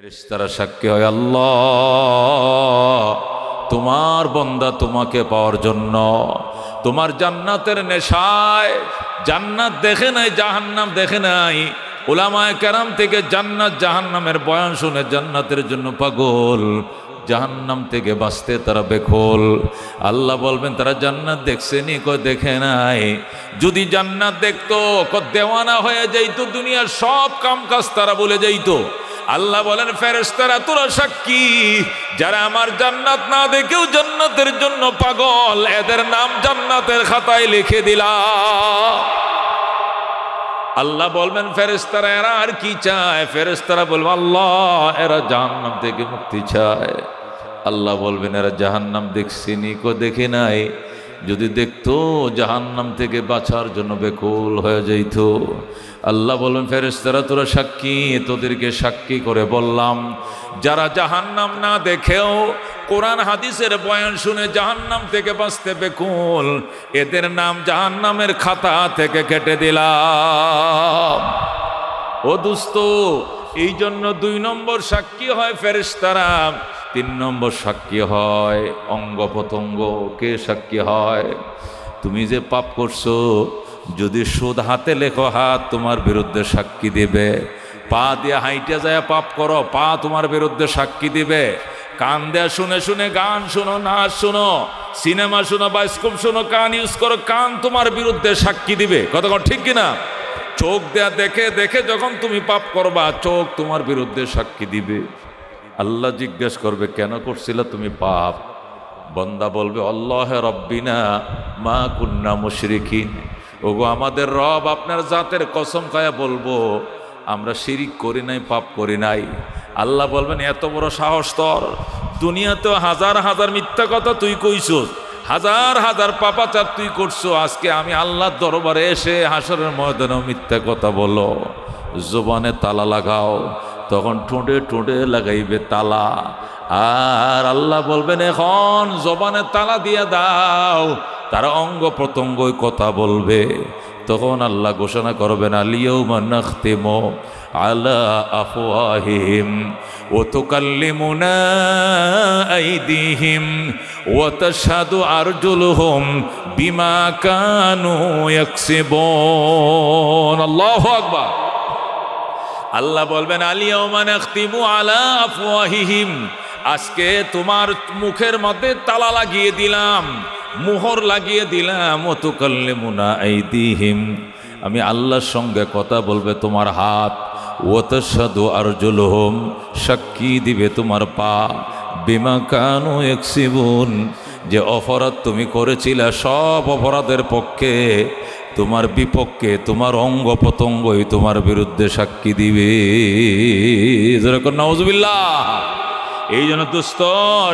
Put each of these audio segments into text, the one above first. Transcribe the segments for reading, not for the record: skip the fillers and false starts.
ফেরেশতারা সাক্ষী হয়, আল্লাহ তোমার বান্দা তোমাকে পাওয়ার জন্য তোমার জান্নাতের নেশায়, জান্নাত দেখে নাই জাহান্নাম দেখে নাই, উলামায়ে কেরাম থেকে জান্নাত জাহান্নামের বয়ান শুনে জান্নাতের জন্য পাগল, জাহান্নাম থেকে বাঁচতে তারা বেখল। আল্লাহ বলবেন তারা জান্নাত দেখছে নি? কই দেখে নাই। যদি জান্নাত দেখতো দেওয়ানা হয়ে যাইতো, দুনিয়ার সব কাম কাজ তারা বলে যাইতো। আল্লাহ বলেন ফেরেশতারা তোরা সাক্ষী, যারা আমার জান্নাত না দেখেও জান্নাতের জন্য পাগল, এদের নাম জান্নাতের খাতায় লিখে দিলাম। আল্লাহ বলবেন ফেরেশতারা এরা আর কি চায়? ফেরেশতারা বলবে আল্লাহ এরা জাহান্নাম থেকে মুক্তি চায়। আল্লাহ বলবেন এরা জাহান্নাম দেখছিনি? কো দেখে নাই। যদি দেখতো জাহান্নাম থেকে বাঁচার জন্য বেকুল হয়ে যাইত। আল্লাহ বলবেন ফেরেশতারা তোরা সাক্ষী, তোদেরকে সাক্ষী করে বললাম যারা জাহান্নাম না দেখেও কোরআন হাদিসের বয়ান শুনে জাহান্নাম থেকে বাঁচতে বেকুল, এদের নাম জাহান্নামের খাতা থেকে কেটে দিলাম। ও দোস্ত, এই জন্য 2 নম্বর সাক্ষী হয় ফেরেশতারা, 3 নম্বর সাক্ষী হয় অঙ্গ প্রত্যঙ্গ। কে সাক্ষী হয়? তুমি যে পাপ করছো, যদি সুদ হাতে লেখো হাত তোমার বিরুদ্ধে সাক্ষী দিবে। পা দিয়ে হাইটে যায় পাপ করো, পা তোমার বিরুদ্ধে সাক্ষী দিবে। কান দেয়া শুনে শুনে গান শুনো, নাচ শুনো, সিনেমা শুনো, বায়োস্কোপ শুনো, কান ইউজ করো, কান তোমার বিরুদ্ধে সাক্ষী দিবে। কতক্ষণ ঠিক কিনা? চোখ দেয়া দেখে দেখে যখন তুমি পাপ করবা, চোখ তোমার বিরুদ্ধে সাক্ষী দিবে। আল্লাহ জিজ্ঞেস করবে কেন করছিল তুমি পাপ? বান্দা বলবে আল্লাহ রব্বিনা মা কুন্না মুশরিকিন। ওগো আমাদের রব, আপনার জাতের কসম খায়া বলবো আমরা শিরিক করি নাই, পাপ করি নাই। আল্লাহ বলবেন এত বড় সাহস তোর? দুনিয়াতে হাজার হাজার মিথ্যা কথা তুই কইছস, হাজার হাজার পাপাচার তুই করছো, আজকে আমি আল্লাহর দরবারে এসে হাসরের ময়দানেও মিথ্যা কথা বলো। জবানে তালা লাগাও, তখন ঠোঁটে ঠোঁটে লাগাইবে তালা। আর আল্লাহ বলবেন এখন জবানে তালা দিয়ে দাও, তারা অঙ্গ প্রত্যঙ্গই কথা বলবে। তখন আল্লাহ ঘোষণা করবেন আলিয়াউমা নাখতিমু আলা আফওয়াহিহিম ওয়া তুকাল্লিমুনা আইদিহিম ওয়া তাশহাদু আরজুলুহুম বিমা কানু ইয়াকসিবুন। আল্লাহু আকবার। আল্লাহ বলবেন আলিয়াউমা নাখতিমু আলা আফওয়াহিহিম, আজকে তোমার মুখের মধ্যে তালা লাগিয়ে দিলাম, মোহর লাগিয়ে দিলাম। ওয়া তুকাল্লিমুনা আইদিহিম, আমি আল্লাহর সঙ্গে কথা বলবে তোমার হাত। ওয়া তাশহাদু আরজুলুহুম, সাক্ষী দিবে তোমার পা। বিমা কানু ইয়াকসিবুন, যে অপরাধ তুমি করেছিলে সব অপরাধের পক্ষে, তোমার বিপক্ষে তোমার অঙ্গ প্রত্যঙ্গই তোমার বিরুদ্ধে সাক্ষী দিবে। যেরকম নাউজুবিল্লাহ। এই জন্য দুস্থ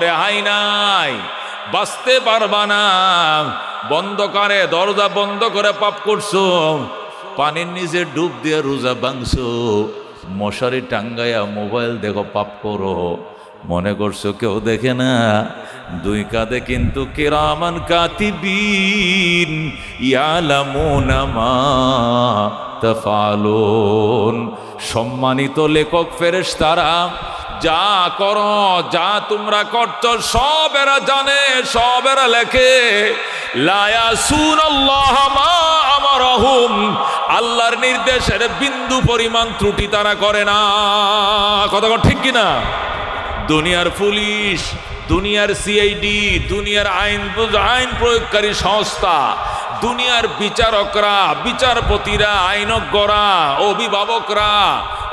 রেহাই নাই, বাঁচতে পারবা না। বন্ধ করে দরজা বন্ধ করে পাপ করছো, পানির নিচে ডুব দিয়ে রোজা ভাঙছো, মশারি টাঙ্গাইয়া মোবাইল দেখো পাপ করো, মনে করছো কেউ দেখে না। 2 কাঁধে কিন্তু কিরামান কাতিবিন ইয়ালামুনা মা তাফআলুন, সম্মানিত লেখক ফেরেশতারা যা করো, যা তোমরা করছো সব এরা জানে, সব এরা লেখে। লা ইয়াসুনাল্লাহ মা আমারহুম, আল্লাহর নির্দেশের বিন্দু পরিমাণ ত্রুটি তারা করে না। কথা ঠিক কিনা? দুনিয়ার পুলিশ, দুনিয়ার সিআইডি, দুনিয়ার আইন প্রয়োগকারী সংস্থা, দুনিয়ার বিচারকরা, বিচারপতিরা, আইনজ্ঞরা, অভিভাবকরা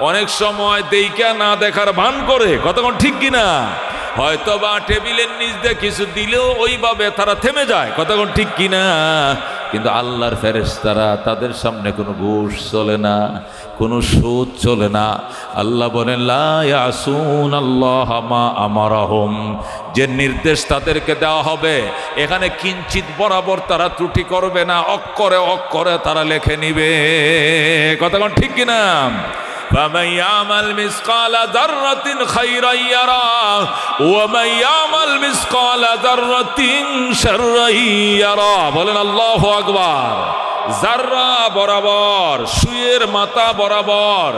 অনেক সময় দেইকা না দেখার ভান করে। কতক্ষণ ঠিক কিনা? হয়তো বা টেবিলের নিচ দিয়ে কিছু দিলেও ওইভাবে তারা থেমে যায়। কতক্ষণ ঠিক কিনা? কিন্তু আল্লাহর ফেরেশতারা, তাদের সামনে কোনো ঘুষ চলে না, কোনো সুদ চলে না। আল্লাহ বলেন লা ইয়াসুনাল্লাহ মা আমারহুম, যে নির্দেশ তাদেরকে দেওয়া হবে এখানে কিঞ্চিত বরাবর তারা ত্রুটি করবে না, অক্ষরে অক্ষরে তারা লিখে নিবে। কতক্ষণ ঠিক কিনা? فمن يعمل مثقال ذرة خيرا يره ومن يعمل مثقال ذرة شرا يره। বলেন আল্লাহু আকবার। জাররা বরাবর, সুয়ের মাথা বরাবর,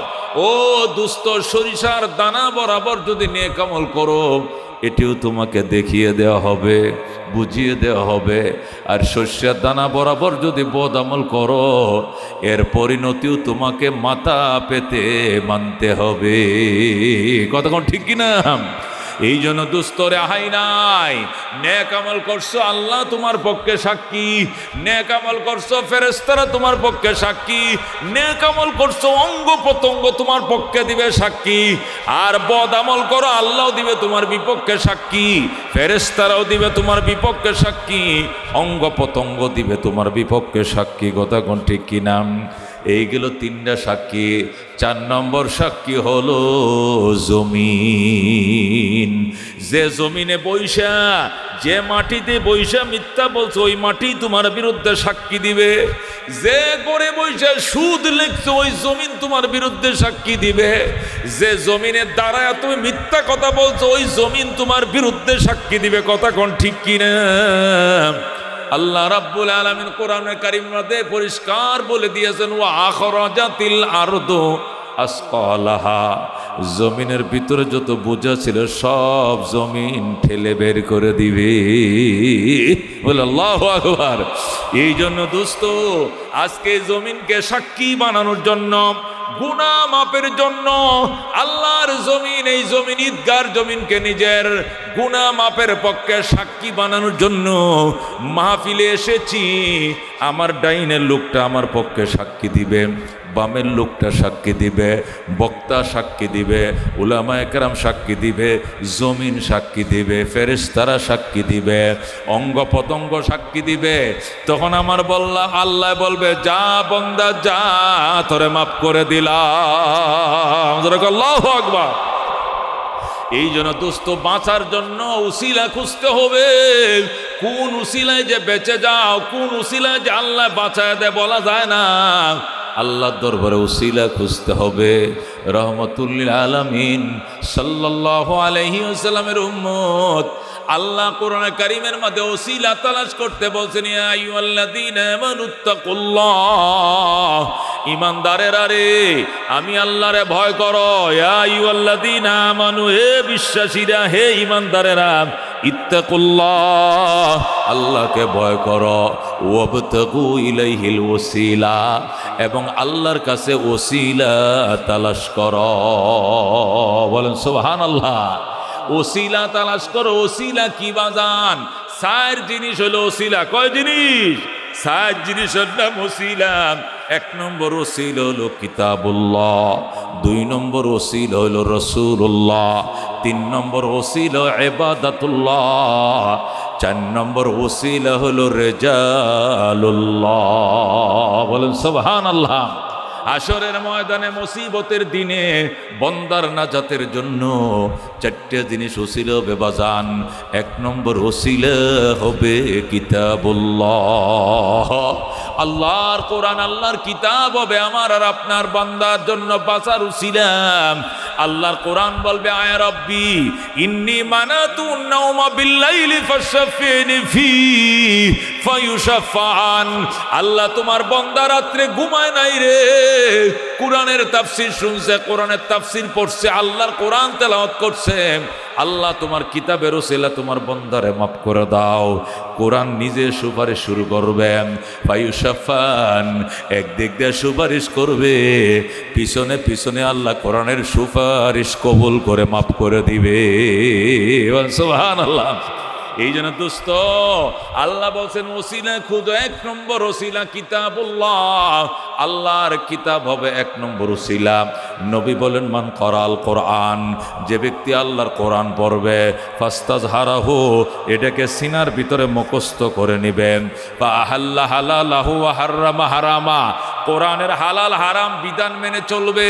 ও দুস্থ সরিষার দানা বরাবর যদি নেক আমল করো, এটিও তোমাকে দেখিয়ে দেওয়া হবে, বুঝিয়ে দেওয়া হবে। আর শস্যের দানা বরাবর যদি বদ আমল করো, এর পরিণতিও তোমাকে মাথা পেতে মানতে হবে। কতক্ষণ ঠিক কিনা? এই জন্য দুস্তরে আহাই নাই, নেক আমল করছো আল্লাহ তোমার পক্ষে সাক্ষী, নেক আমল করছো ফেরেশতারা তোমার পক্ষে সাক্ষী, নেক আমল করছো অঙ্গ প্রত্যঙ্গ তোমার পক্ষে দিবে সাক্ষী। আর বদ আমল করো আল্লাহ দিবে তোমার বিপক্ষে সাক্ষী, ফেরেশতারাও দিবে তোমার বিপক্ষে সাক্ষী, অঙ্গ প্রত্যঙ্গ দিবে তোমার বিপক্ষে সাক্ষী। কথা কোন ঠিক কিনা? এইগুলো তিনটা সাক্ষী। 4 নম্বর সাক্ষী হলো জমিন। যে জমিনে বৈশা, যে মাটিতে বৈশা মিথ্যা বলছো, ওই মাটি তোমার বিরুদ্ধে সাক্ষী দিবে। যে করে বৈশা সুদ লিখছো, ওই জমিন তোমার বিরুদ্ধে সাক্ষী দিবে। যে জমিনের দ্বারা তুমি মিথ্যা কথা বলছো, ওই জমিন তোমার বিরুদ্ধে সাক্ষী দিবে। কথা কোন ঠিক কিনা? আল্লাহ রাব্বুল আলামিন কোরআনে কারীমের মধ্যে পরিষ্কার বলে দিয়েছেন, ওয়া আখরাজাতিল আরদু আসকালাহা, জমিনের ভিতরে যত বোঝা ছিল সব জমিন ঠেলে বের করে দিবে। বলে আল্লাহু আকবার। এই জন্য দোস্ত, আজকে জমিনকে সাক্ষী বানানোর জন্য, গুনাহ মাপের জন্য আল্লাহর জমিন, এই জমিন ঈদগার জমিনকে নিজের গুনাহ মাপের পক্ষে সাক্ষী বানানোর জন্য মাহফিলে এসেছি। আমার ডাইনের লোকটা আমার পক্ষে সাক্ষী দিবে, বামের লোকটা সাক্ষী দিবে, বক্তা সাক্ষী দিবে, উলামায়ে কেরাম সাক্ষী দিবে, জমিন সাক্ষী দিবে, ফেরেশতারা সাক্ষী দিবে, অঙ্গ প্রত্যঙ্গ সাক্ষী দিবে। তখন আমার আল্লাহ বলবে, যা বান্দা যা, তোরে মাফ করে দিলাম। আল্লাহু আকবার। এই জন্য দোস্ত, বাঁচার জন্য উসিলা খুঁজতে হবে। কোন উসিলায় যে বেঁচে যাও, কোন উসিলায় যে আল্লাহ বাঁচায় দেয় বলা যায় না। আল্লাহর দরবারে উসিলা খুঁজতে হবে। রহমতুল্লিল আলামিন সাল্লাল্লাহু আলাইহি ওয়াসাল্লামের উম্মত আল্লাহ কোরআনে কারীমের মধ্যে উসিলা তালাশ করতে বলছেন, ইয়া আইয়ুহাল্লাযীনা আমানুত্তাকুল্লাহ, ঈমানদারেরা রে, আমি আল্লাহরে ভয় করো। ইয়া আইয়ুহাল্লাযীনা আমানু, হে বিশ্বাসীরা, হে ঈমানদারেরা, ইত্তাকুল্লাহ, আল্লাহকে ভয় করো। ওয়াবতাগু ইলাইহিল ওসিলা, এবং আল্লাহর কাছে ওসিলা তালাশ করো। বলেন সুবহানাল্লাহ। ওসিলা তালাশ করো। ওসিলা কি বাজান? 4 জিনিস হলো ওসিলা। কয় জিনিস? 4 জিনিসের নাম ওসিলা। 1 নম্বর ওসিলা হলো কিতাবুল্লাহ, 2 নম্বর ওসিলা হলো রাসূলুল্লাহ, 3 নম্বর ওসিলা ইবাদাতুল্লাহ, 4 নম্বর ওসিলা হলো রিজালুল্লাহ। বলেন সুবহানাল্লাহ। হাশরের ময়দানে মুসিবতের দিনে বন্দার নাজাতের জন্য 4টে জিনিস ওসিলা হবে বাজান। 1 নম্বর ওসিলা হবে কিতাবুল্লাহ, আল্লাহর কোরআন, আল্লাহর কিতাব হবে আমার আর আপনার বান্দার জন্য বাঁচার উসিলা। আল্লাহর কোরআন বলবে, আয়া রব্বি ইন্নী মানাতু নাওমা বিল্লাইলি ফাশফিনি ফি ফায়ুশাফান। আল্লাহ তোমার বান্দা রাত্রে ঘুমায় নাই রে, কোরআনের তাফসীর শুনছে, কোরআনের তাফসীর পড়ছে, আল্লাহর কোরআন তেলাওয়াত করছে। আল্লাহ তোমার কিতাবের ওসিলা তোমার বান্দারে মাফ করে দাও। কোরআন নিজে সুপারিশ শুরু করবেন, ফায়ুশাফান, একদিক দিয়ে সুপারিশ করবে, পিছনে পিছনে আল্লাহ কোরআনের সুপারিশ কবুল করে মাফ করে দিবে। সুবহানাল্লাহ। এই জন্য দোস্ত, আল্লাহ বলছেন ওসিলা খুঁজো। 1 নম্বর ওসিলা কিতাবুল্লাহ, আল্লাহর কিতাব হবে 1 নম্বর ওসিলা। নবী বলেন, মান করাল কোরআন, যে ব্যক্তি আল্লাহর কোরআন পড়বে, ফাস্তাজহারাহু, এটাকে সিনার ভিতরে মুখস্থ করে নেবেন, বা আহাল্লা হালালাহু ওয়া হাররামা হারামা, কোরআনের হালাল হারাম বিধান মেনে চলবে,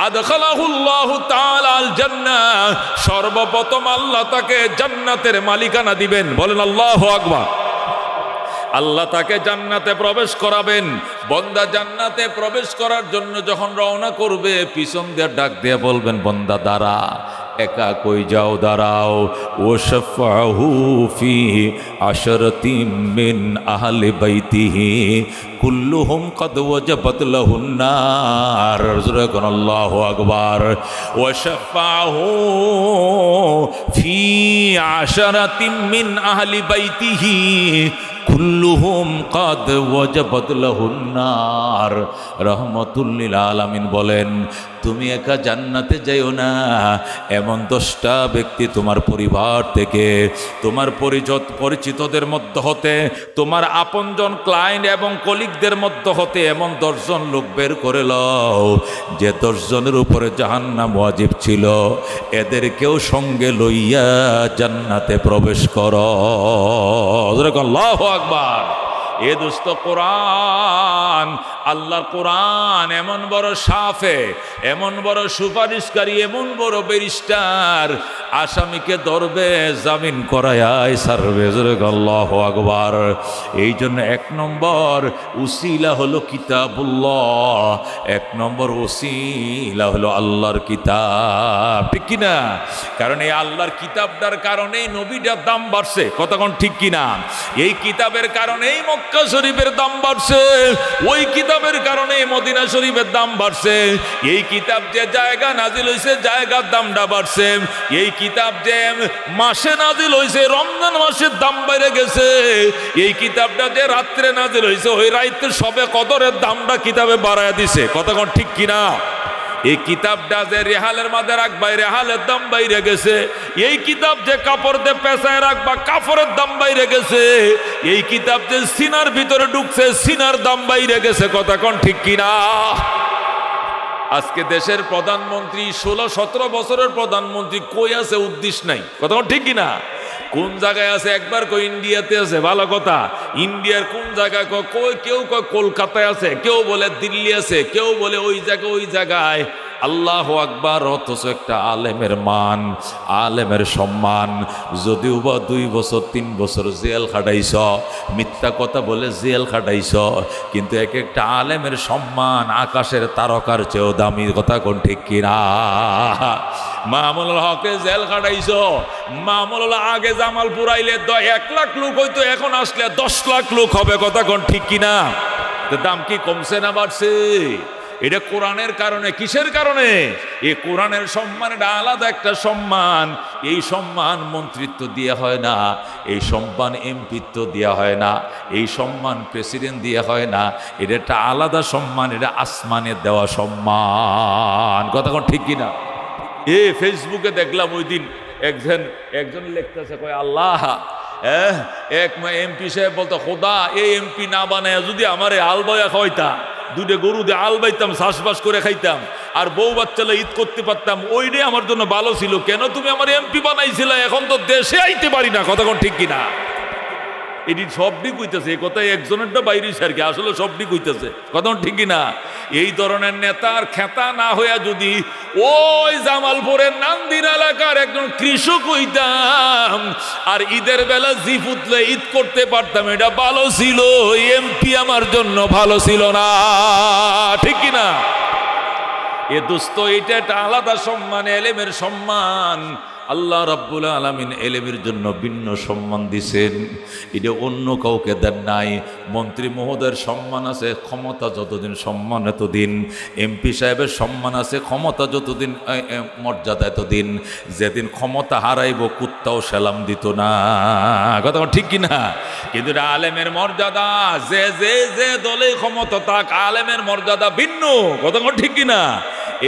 আদখালাহুল্লাহু তাআলা আল জান্নাহ, সর্বপ্রথম আল্লাহ তাকে জান্নাতের মালিকানা দিবেন। বলেন আল্লাহু আকবার। আল্লাহ তাকে জান্নাতে প্রবেশ করাবেন। বন্দা জান্নাতে প্রবেশ করার জন্য যখন রওনা করবে পিছন দিয়ে ডাক দিয়ে বলবেন, বন্দা দাঁড়া, একা কই যাও, দাঁড়াও। ও শাফাহু ফি আশরাতিম মিন আহলি বাইতিহি কুল্লুহুম কদ ওয়াজাবাত লাহুন নার। আল্লাহু আকবার। ওয়া শাফাহু ফি আশরাতিম মিন আহলি বাইতিহি কুল্লুহুম কাদ ওয়াজাবাত লাহুন নার। রাহমাতুল লিল আলামিন বলেন, তুমি একা জান্নাতে যাইও না, এমন 10টা ব্যক্তি তোমার পরিবার থেকে, তোমার পরিচিতদের মধ্য হতে, তোমার আপনজন ক্লায়েন্ট এবং কলিগদের মধ্য হতে এমন 10 জন লোক বের করে লও যে 10 জনের উপরে জাহান্নাম ওয়াজিব ছিল, এদেরকেও সঙ্গে লইয়া জান্নাতে প্রবেশ করো। আল্লাহু আকবার। এ দোস্ত কোরআন, আল্লাহর কোরআন এমন বড় সাফে, এমন বড় সুপারিশকারী, এমন বড় ব্যারিস্টার, আসামিকে ধরবে, জামিন করায় সারবে। আল্লাহু আকবার। এই জন্য 1 নম্বর উসিলা হলো কিতাবুল্লাহ, 1 নম্বর উসিলা হলো আল্লাহর কিতাব, ঠিক কিনা? কারণ এই আল্লাহর কিতাবটার কারণেই নবীটার দাম বাড়ছে, কতক্ষণ ঠিক কিনা? এই কিতাবের কারণেই মক্কা শরীফের দাম বাড়ছে, ওই কিতাবের কারণে মদিনা শরীফের দাম বাড়ছে। এই কিতাব যে জায়গা নাজিল হইছে, জায়গার দামটা বাড়ছে। এই কিতাব যে মাসে নাজিল হইছে, রমজান মাসের দাম বেড়ে গেছে। এই কিতাবটা যে রাত্রে নাজিল হইছে, ওই রাইতে সবে কদরের দামটা কিতাবে বাড়ায় দিছে, কতক্ষণ ঠিক কিনা? এই কিতাবটা যে রেহালের মাঝে রাখবা, রেহালের দাম বাইরে গেছে। এই কিতাব যে কাপড় দিয়ে পেঁচায় রাখবা, কাপড়ের দাম বাইরে গেছে। এই কিতাব যে সিনার ভিতরে ঢুকছে, সিনার দাম বাইরে গেছে, কথা কোন ঠিক কিনা? আজকে দেশের প্রধানমন্ত্রী 16-17 বছরের প্রধানমন্ত্রী কই আছে উদ্দেশ্য নাই, কথা কোন ঠিক কিনা? কোন জায়গায় আছে? একবার কই ইন্ডিয়াতে আছে, ভালো কথা। ইন্ডিয়ার কোন জায়গায় কই? কেউ কয় কলকাতায় আছে, কেউ বলে দিল্লি আছে, কেউ বলে ওই জায়গায় ওই জায়গায়। আল্লাহু আকবার। অথচ একটা আলেমের মান, আলেমের সম্মান, যদিও বা 2 বছর 3 বছর জেল খাটাইছ, মিথ্যা কথা বলে জেল খাটাইছ, কিন্তু এক একটা আলেমের সম্মান আকাশের তারকার চেয়েও দামি, কথা কোন ঠিক কিনা? মামুনুল হকে জেল খাটাইছ, মামুনুল আগে জামাল পুরাইলে 1 লাখ লোক হইতো, এখন আসলে 10 লাখ লোক হবে, কথা কোন ঠিক কিনা? দাম কি কমছে না বাড়ছে? এটা কোরআনের কারণে। কিসের কারণে? এই কোরআনের সম্মান, এটা আলাদা একটা সম্মান। এই সম্মান মন্ত্রিত্ব দেওয়া হয় না, এই সম্মান এমপিত্ব দেওয়া হয় না, এই সম্মান প্রেসিডেন্ট দেওয়া হয় না, এটা একটা আলাদা সম্মান, এটা আসমানের দেওয়া সম্মান, কথা কোন ঠিক কিনা? ফেসবুকে দেখলাম ওই দিন একজন লিখতেছে, কয় আল্লাহ, এক এমপি সাহেব বলতো, খোদা এই এমপি না বানায় যদি আমারে আলবায়া খাওয়াইতা, 2টা গরু দিয়ে আল বাইতাম, চাষবাস করে খাইতাম, আর বউ বাচ্চালা ঈদ করতে পারতাম, ওইটাই আমার জন্য ভালো ছিল। কেন তুমি আমার এমপি বানাইছিলে? এখন তো দেশে আইতে পারি না, কথা কোন ঠিক কিনা? এটি সবটি কইতেছে, এই কথাই একজনেরটা বাইরে আর কি, আসলে সবটি কইতেছে, কথা ঠিক কিনা? এই ধরনের নেতার খেতা না হইয়া যদি ওই জামালপুরের নান্দিন এলাকার একজন কৃষক হইতাম, আর ঈদের বেলা জি ফুতলে ঈদ করতে পারতাম, এটা ভালো ছিল। এমপি আমার জন্য ভালো ছিল না, ঠিক কিনা? এ দোস্ত, এটা একটা আলাদা সম্মান, এলেমের সম্মান। আল্লাহ রাব্বুল আলামিন এলেমের জন্য ভিন্ন সম্মান দিছেন, এটা অন্য কাউকে দেন নাই। মন্ত্রী মহোদয়ের সম্মান আছে, ক্ষমতা যতদিন সম্মান এতদিন। এমপি সাহেবের সম্মান আছে, ক্ষমতা যতদিন মর্যাদা এতদিন। যেদিন ক্ষমতা হারাইব কুত্তাও সালাম দিত না, কথা ঠিক কিনা? কিন্তু আলেমের মর্যাদা, যে যে যে দলে ক্ষমতা তাক, আলেমের মর্যাদা ভিন্ন, কথা ঠিক কিনা?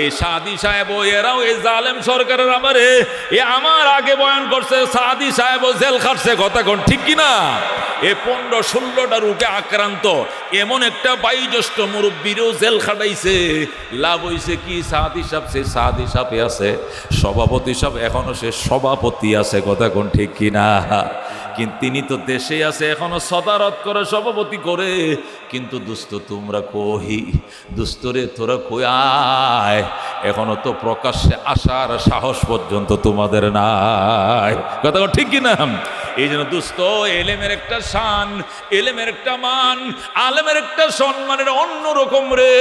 এই সাদি সাহেব এরাও এই জালেম সরকারের আমার আগে বয়ান করছে, সাদি সাহেব জেল খাটছে, কথা কোন ঠিক কিনা? এ 15-16টা রোগে আক্রান্ত এমন একটা 22 জ্যেষ্ঠ মুরব্বীরও জেল খাটাইছে। লাভ হইছে কি? সাদি সাহেব, সে সাদি সাহেব আছে, সভাপতি সাহেব এখনো সে সভাপতি আছে, কথা কোন ঠিক কিনা? কিন্তু তিনি তো দেশে আছে, এখনো সদারত করে, সভাপতি করে। কিন্তু দুস্থ তোমরা কহি, দুস্থরে তোরা কই আয়, এখনো তো প্রকাশ্যে আসার সাহস পর্যন্ত তোমাদের নাই, কথা ঠিক কিনা? এই জন্য দোস্ত, এলেমের একটা শান, এলেমের একটা মান, আলেমের একটা সম্মানের অন্যরকম রে।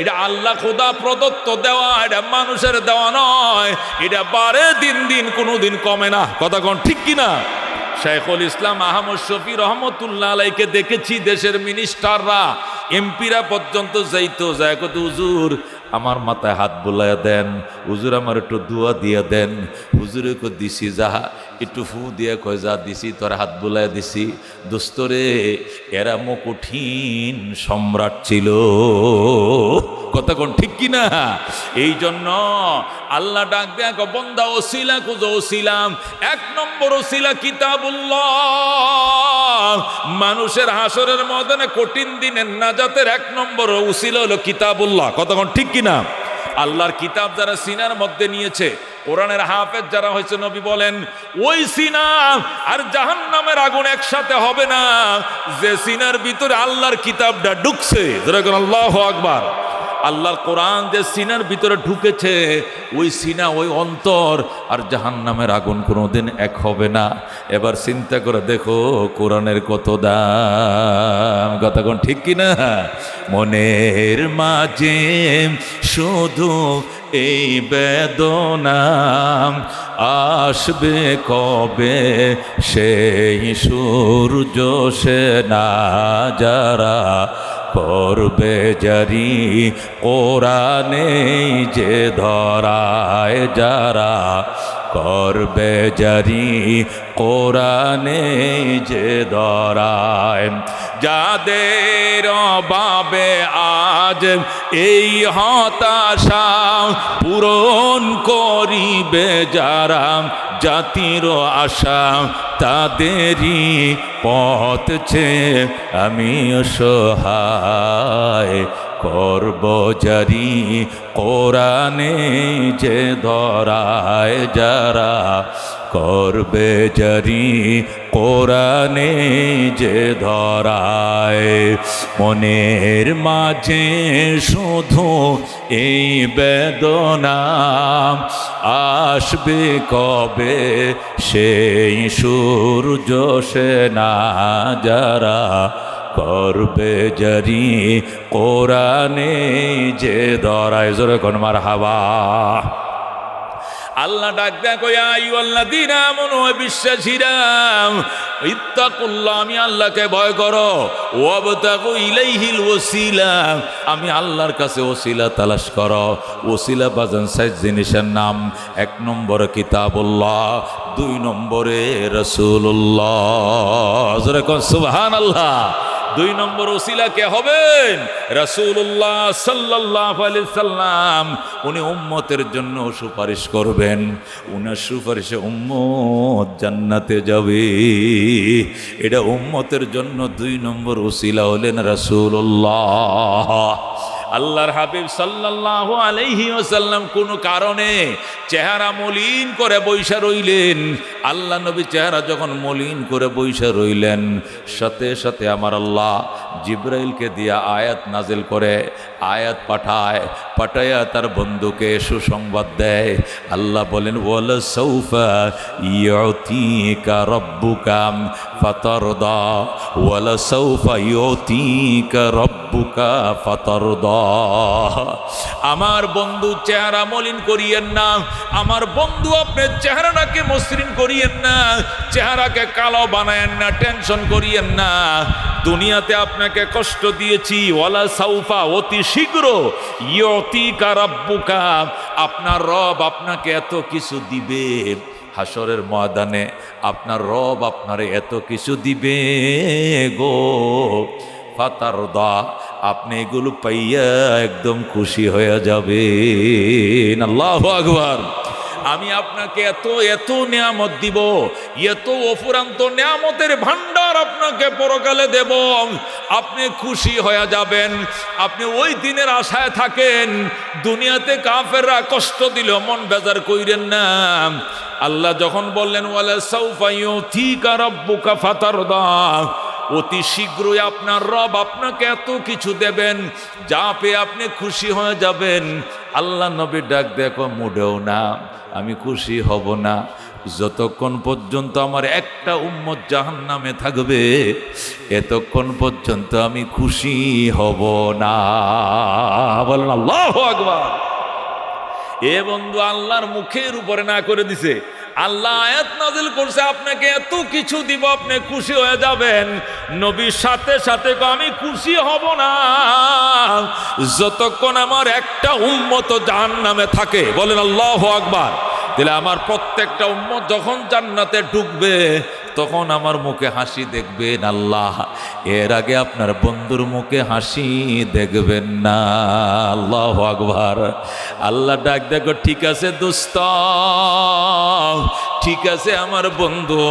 এটা আল্লাহ খোদা প্রদত্ত দেওয়া, এটা মানুষের দেওয়া নয়। এটা বাড়ে দিন দিন, কোনোদিন কমে না। কথা কোন ঠিক কিনা? শাইখুল ইসলাম আহমদ শফি রহমতুল্লাহ আলাইকে দেখেছি দেশের মিনিস্টাররা, এমপিরা পর্যন্ত যাইতো, যায় কত হুজুর আমার মাথায় হাত বুলাইয়া দেন, হুজুর আমার একটু দোয়া দিয়ে দেন। হুজুরে কো দিছি, যা একটু ফু দিয়ে কয় যা দিছি, তোর হাত বুলাইয়া দিছি। দোস্তরে এরা কঠিন সম্রাট ছিল। কথা কোন ঠিক কিনা? এই জন্য আল্লাহ ডাক দেয়া বন্দা ওসিলা খুঁজো, ওসিলাম এক নম্বর ওসিলা কিতাবুল্লাহ। মানুষের হাসরের ময়দানে কঠিন দিনের নাজাতের এক নম্বর ওসিলা হলো কিতাবুল্লাহ। কথা কোন ঠিক কিনা? আল্লাহর কিতাব যারা সিনার মধ্যে নিয়েছে, কোরআনের হাফেজ যারা হয়েছে, নবী বলেন ওই সিনা আর জাহান্নামের আগুন একসাথে হবে না যে সিনার ভিতরে আল্লাহর কিতাবটা ঢুকছে। আল্লাহু আকবার। আল্লাহর কোরআন যে সিনার ভিতরে ঢুকেছে, ওই সিনা, ওই অন্তর আর জাহান্নামের আগুন কোনোদিন এক হবে না। এবার চিন্তা করে দেখো কোরআনের কত দাম। কথা কোন ঠিক কিনা? মনের মাঝে শুধু এই বেদনা, আসবে কবে সেই সূর্য সে না যারা করবে জারি কোরআনে যে ধরায়, যারা করবে জারি কোরআনে যে ধরায়। যাদের অভাবে আজ এই হতাশা পূরণ করিবে যারা জাতির আশা, তাদেরই পথ চেয়ে আমি অসহায় করব জারি কোরআনে যে ধরায়, যারা করবে জারি কোরআনে যে ধরায়। মনের মাঝে শুধু এই বেদনা, আসবে কবে সেই সূর্য সে না যারা করবে জারি কোরআনে যে ধরায়। জোরে কোন মারহাবা। আল্লাহ ডাক দেয়া কয়া আইয়ুহাল্লাযীনা আমানু, বিশ্বাসীরা, ইত্তাকুল্লাহ, আমি আল্লাহকে ভয় করো, ওয়াবতাগু ইলাইহিল ওসিলা, আমি আল্লাহর কাছে ওসিলা তালাশ করো। ওসিলা বাজান ৬০ জিনিসের নাম। ১ নম্বরে কিতাবুল্লাহ, ২ নম্বরে রাসূলুল্লাহ। জোরে কোন সুবহানাল্লাহ। ২ নম্বর ওসিলা কে হবেন? রাসূলুল্লাহ সাল্লাল্লাহু আলাইহি সাল্লাম। উনি উম্মতের জন্য সুপারিশ করবেন, উনার সুপারিশে উম্মত জান্নাতে যাবে। এটা উম্মতের জন্য ২ নম্বর ওসিলা হলেন রাসূলুল্লাহ। আল্লাহর হাবিব সাল্লাল্লাহু আলাইহি ওয়াসাল্লাম কোন কারণে চেহারা মলিন করে বৈশা রইলেন। আল্লাহ নবী চেহারা যখন মলিন করে বৈশা রইলেন, সাথে সাথে আমার আল্লাহ জিব্রাইলকে দিয়া আয়াত নাজিল করে, আয়াত পাঠায়া তার বন্ধুকে সুসংবাদ দেয়। আল্লাহ বলেন ওয়ালা সাউফা ইউতিকা রাব্বুকা ফাতারদা, ওয়ালা সাউফা ইউতিকা রাব্বুকা ফাতারদা। আমার বন্ধু চেহারা মলিন করিয়েন না, আমার বন্ধু আপনার চেহারাটাকে মসৃণ করিয়েন না, চেহারাকে কালো বানায়েন না, টেনশন করিয়েন না। দুনিয়াতে আপনাকে কষ্ট দিয়েছি, ওয়ালা সাউফা, অতি শীঘ্র, ইউতিকা রাব্বুকা, আপনার রব আপনাকে এত কিছু দিবে। হাসরের ময়দানে আপনার রব আপনারে এত কিছু দিবে গো। ফাতারদা, আপনি এগুলো পাইয়া একদম খুশি হয়ে যাবেন। আল্লাহু আকবার। আমি আপনাকে এত এত নিয়ামত দিব, এত অফুরান্ত নিয়ামতের ভান্ডার আপনাকে পরকালে দেব, আপনি খুশি হয়ে যাবেন। আপনি ওই দিনের আশায় থাকেন। দুনিয়াতে কাফেররা কষ্ট দিল, মন বেজার কইরেন না। আল্লাহ যখন বললেন ওয়ালা সাউফা ইউতিকা রাব্বুকা ফাতারদা, অতি শীঘ্রই আপনার রব আপনাকে এত কিছু দেবেন, যা পেয়ে আপনি খুশি হয়ে যাবেন। আল্লাহ নবী ডাক দেখো, মুডেও না, আমি খুশি হব না। যতক্ষণ পর্যন্ত আমার একটা উম্মত জাহান্নামে থাকবে এতক্ষণ পর্যন্ত আমি খুশি হব না। বলেন আল্লাহু আকবার। এ বন্ধু আল্লাহর মুখের উপরে না করে দিছে। আল্লাহ আয়াত নাযিল করছে আপনাকে এত কিছু দিব আপনি খুশি হয়ে যাবেন। নবীর সাথে সাথে আমি খুশি হব না যতক্ষণ আমার একটা উম্মত জাহান্নামে থাকে। বলেন আল্লাহু আকবার। তাহলে আমার প্রত্যেকটা উম্মত যখন জান্নাতে ঢুকবে তখন আমার মুখে হাসি দেখবেন আল্লাহ, এর আগে আপনার বন্ধুর মুখে হাসি দেখবেন না। আল্লাহু আকবার। আল্লাহ ডাক দেখো, ঠিক আছে দোস্ত, ঠিক আছে আমার বন্ধু,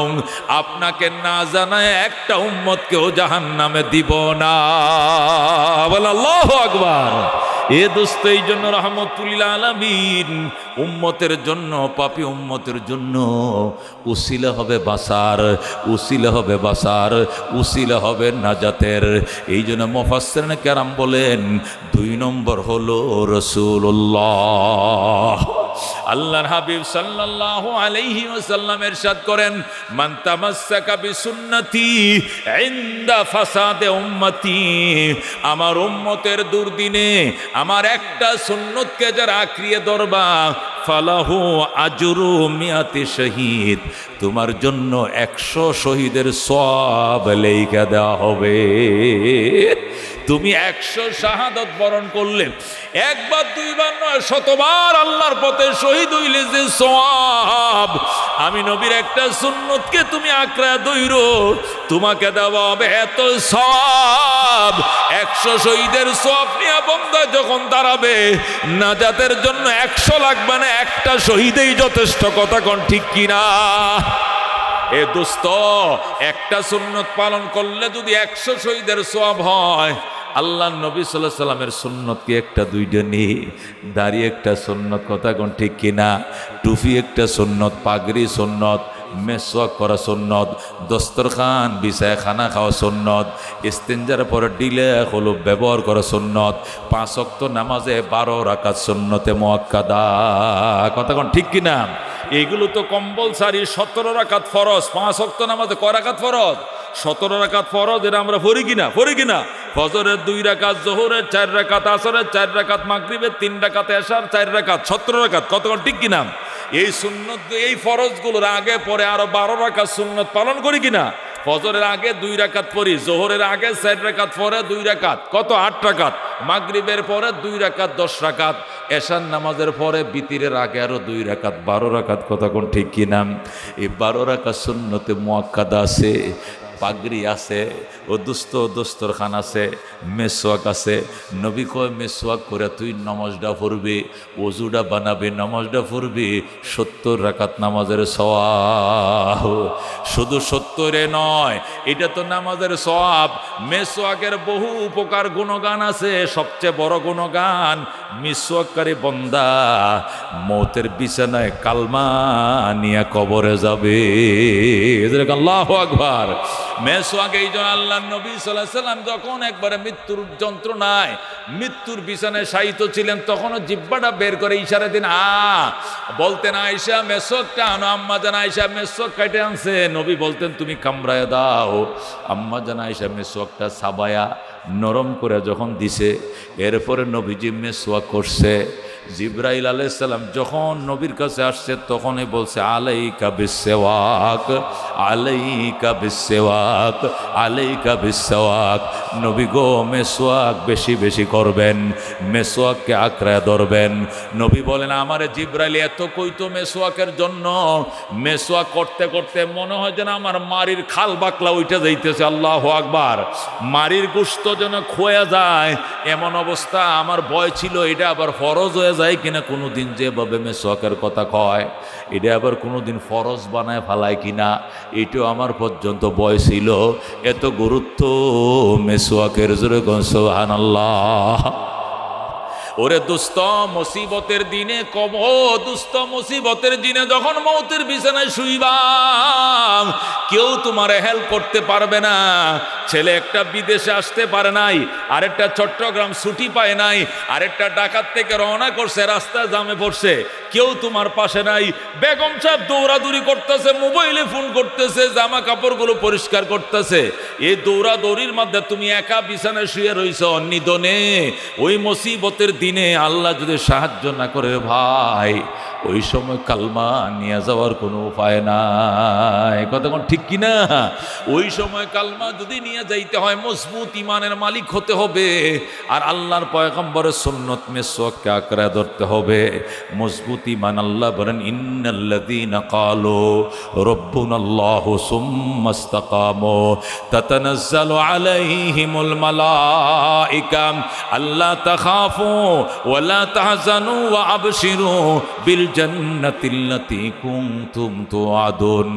আপনাকে না জানায় একটা উম্মতকেও জাহান্নামে দিব না। বলে আল্লাহু আকবার। এ দোস্ত, এই জন্য রাহমাতুল আলামিন উম্মতের জন্য, পাপী উম্মতের জন্য উসিলা হবে বাসার, উসিলা হবে বাসার, উসিলা হবে নাজাতের। এই জন্য মুফাসসিরিন কেরাম বলেন 2 নম্বর হলো রাসূলুল্লাহ। আল্লাহর হাবিব সাল্লাল্লাহু আলাইহি ওয়াসাল্লাম ইরশাদ করেন, মান তামাসসাকা বিসুন্নতি ইনদা ফাসাদে উম্মতি, আমার উম্মতের দুর্দিনে আমার একটা সুন্নতকে যারা আঁকড়িয়ে ধরবা ফালাহু আজরু মিয়াতি শহীদ, তোমার জন্য 100 শহীদের সওয়াব লেখা দেওয়া হবে। তুমি 100 শাহাদাত বরণ করলে, একবার দুইবার নয় শতবার আল্লাহর পথে শহীদ হইলে যে সওয়াব, আমি নবীর একটা সুন্নতকে তুমি আঁকড়া ধইরো তোমাকে দেওয়া হবে এত সওয়াব। 100 শহীদের সওয়াব নিয়ে বন্দা যখন দাঁড়াবে, নাজাতের জন্য 100 লাগবে না, একটা শহীদেই যথেষ্ট। কথা কোন ঠিক কিনা? এ দোস্ত, একটা সুন্নত পালন করলে যদি 100 শহীদের সওয়াব হয়, আল্লাহ নবী সাল্লাল্লাহু আলাইহি সাল্লামের সুন্নত কি একটা দুইটা নেই? দাড়ি একটা সুন্নত, কথা কোন ঠিক কিনা? টুপি একটা সুন্নত, পাগড়ি সুন্নত, মেসওয়াক করা সুন্নত, দস্তরখান বিছায় খানা খাওয়া সুন্নত, ইস্তেঞ্জার পরে ডিলে হলো ব্যবহার করা সুন্নত, 5 ওয়াক্ত নামাজে 12 রাকাত সুন্নতে মুআক্কাদা। কথা কোন ঠিক কিনা? এগুলো তো কম্পালসারি। 17 রাকাত ফরজ, 5 ওয়াক্ত নামাজে কয় রাকাত ফরজ? 17 রাকাত ফরজ। এরা আমরা পড়ি কিনা? পড়ি কিনা? ফজরের 2 রাকাত, যোহরের 4 রাকাত, আসরের 4 রাকাত, মাগরিবের 3 রাকাত, এশার 4 রাকাত, 17 রাকাত। কত ঠিক কিনা? এই সুন্নত, এই ফরজগুলোর আগে পরে আরো 12 রাকাত সুন্নত পালন করি কিনা? ফজরের আগে 2 রাকাত পড়ি, যোহরের আগে 4 রাকাত, পরে 2 রাকাত, কত 8 রাকাত, মাগরিবের পরে 2 রাকাত 10 রাকাত, এশার নামাজের পরে বিতিরের আগে আরো 2 রাকাত 12 রাকাত। কথা কোন ঠিক কিনা? এই 12 রাকাত সুন্নতে মুআক্কাদা আছে, পাগড়ি আছে, ও দস্তরখান আছে, মেসওয়াক আছে। নবী কয় মেসওয়াক করে তুই নামাজটা পড়বি, ওযুটা বানাবি, নামাজটা পড়বি, 70 রাকাত নামাজের সওয়াব। শুধু 70 নয়, এটা তো নামাজের সওয়াব। মেসওয়াকের বহু উপকার গুণগান আছে। সবচেয়ে বড় গুণগান, মিসওয়াককারী বান্দা মৌতের বিছানায় কালমা নিয়ে কবরে যাবে। আল্লাহু আকবার। মেসওয়াক এই জন্য আল্লাহর নবী সাল্লাল্লাহু আলাইহি সাল্লাম যখন একবারে মৃত্যুর যন্ত্রণায় মৃত্যুর বিছানায় শায়িত ছিলেন, তখনও জিহ্বাটা বের করে ইশারা দিন বলতেন, আয়েশা মেসওয়াকটা আনো। আম্মা জান আয়েশা মেসওয়াক কাটে আনছে, নবী বলতেন তুমি কামড়ায় দাও। আম্মা জান আয়েশা মেসওয়াকটা সাবায়া নরম করে যখন দিছে, এরপরে নবীজি মেসওয়াক করছে। জিবরাইল আলাইহিস সালাম যখন নবীর কাছে আসছে, তখনই বলছে আলাইকা বিসওয়াক, আলাইকা বিসওয়াক, আলাইকা বিসওয়াক। নবী গো মেসওয়াক বেশি বেশি করবেন, মেসওয়াককে আঁকড়ায় ধরবেন। নবী বলেন, আমারে জিবরাইল এত কইতো মেসওয়াকের জন্য, মেসওয়াক করতে করতে মনে হয় যেন আমার মারির খাল বাকলা উঠে যাইতেছে। আল্লাহু আকবার। মারির গোশত যেন খোয়া যায়, এমন অবস্থা। আমার ভয় ছিল এটা আবার ফরজ হয়ে যায় কিনা কোনোদিন, যেভাবে মেসওয়াকের কথা কয় এটা আবার কোনোদিন ফরজ বানায় ফেলায় কিনা, এটাও আমার পর্যন্ত ভয় ছিল। এত গুরুত্ব মেসওয়াকের। জোরে কোন সুবহানাল্লাহ। ওরে দুস্ত মুসিবতের দিনে দুস্ত মুসিবতের দিনে যখন মৌতের বিছানায় শুইবা, কেউ তোমার হেল্প করতে পারবে না। ছেলে একটা বিদেশে আসতে পারে নাই, আরেকটা চট্টগ্রাম ছুটি পায় নাই, আরেকটা ঢাকা থেকে রওনা করছে, রাস্তায় জামে পড়ছে, কেউ তোমার পাশে নাই। বেগম সাহেব দৌড়াদৌড়ি করতেছে, মোবাইলে ফোন করতেছে, জামা কাপড়গুলো পরিষ্কার করতেছে। এই দৌড়াদৌড়ির মধ্যে তুমি একা বিছানায় শুয়ে রইছ নিদনে। ওই মুসিবতের দিনে আল্লাহ যদি সাহায্য না করে ভাই, ওই সময় কালমা নিয়ে যাওয়ার কোনো উপায় নাই। কতক্ষণ ঠিক কিনা? ওই সময় কালমা যদি নিয়ে যাইতে হয়, মজবুত ইমানের মালিক হতে হবে, আর আল্লাহর পয়গম্বরের সুন্নত মেসওয়াককে আঁকড়ে ধরতে হবে। মজবুত ইমান, আল্লাহ বলেন ইন্নাল্লাযীনা ক্বালু রাব্বুনাল্লাহু সুম্মা ইসতাকামু তাতানাজ্জালু আলাইহিমুল মালায়েকা আল্লা তাখাফু ওয়া লা তাহজানু ওয়া আবশিরু বিল জান্নাতিল্লাতী কুনতুম তুআদুন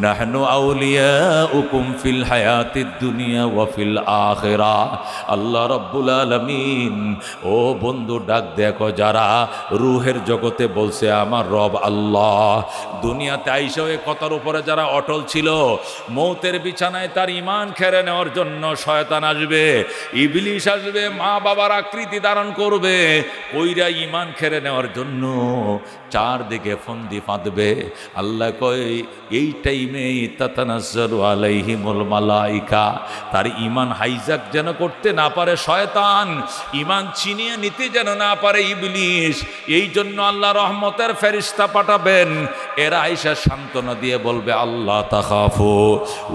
নাহনু আউলিয়াউকুম ফিল হায়াতিদ দুনিয়া ওয়া ফিল আখিরাহ। আল্লাহ রাব্বুল আলামিন ও বন্ধু ডাক দেখো, যারা রূহের জগতে বলছে আমার রব আল্লাহ, দুনিয়াতে আইসা ওই কথার উপরে যারা অটল ছিল, মৌতের বিছানায় তার ঈমান খেড়ে নেওয়ার জন্য শয়তান আসবে, ইবলিশ আসবে, মা বাবার আকৃতি ধারণ করবে, ওইরা ঈমান খেড়ে নেওয়ার জন্য চারদিকে ফন্দি ফাঁদবে। আল্লাহ কয় এই টাইমে তাতানাজ্জালু আলাইহিমুল মালাইকা, তার ঈমান হাইজাক যেন করতে না পারে শয়তান, ঈমান ছিনিয়ে নিতে যেন না পারে ইবলিশ, এই জন্য আল্লাহ রহমতের ফেরেশতা পাঠাবেন। এরা আয়েশা সান্ত্বনা দিয়ে বলবে আল্লাহ তাখাফু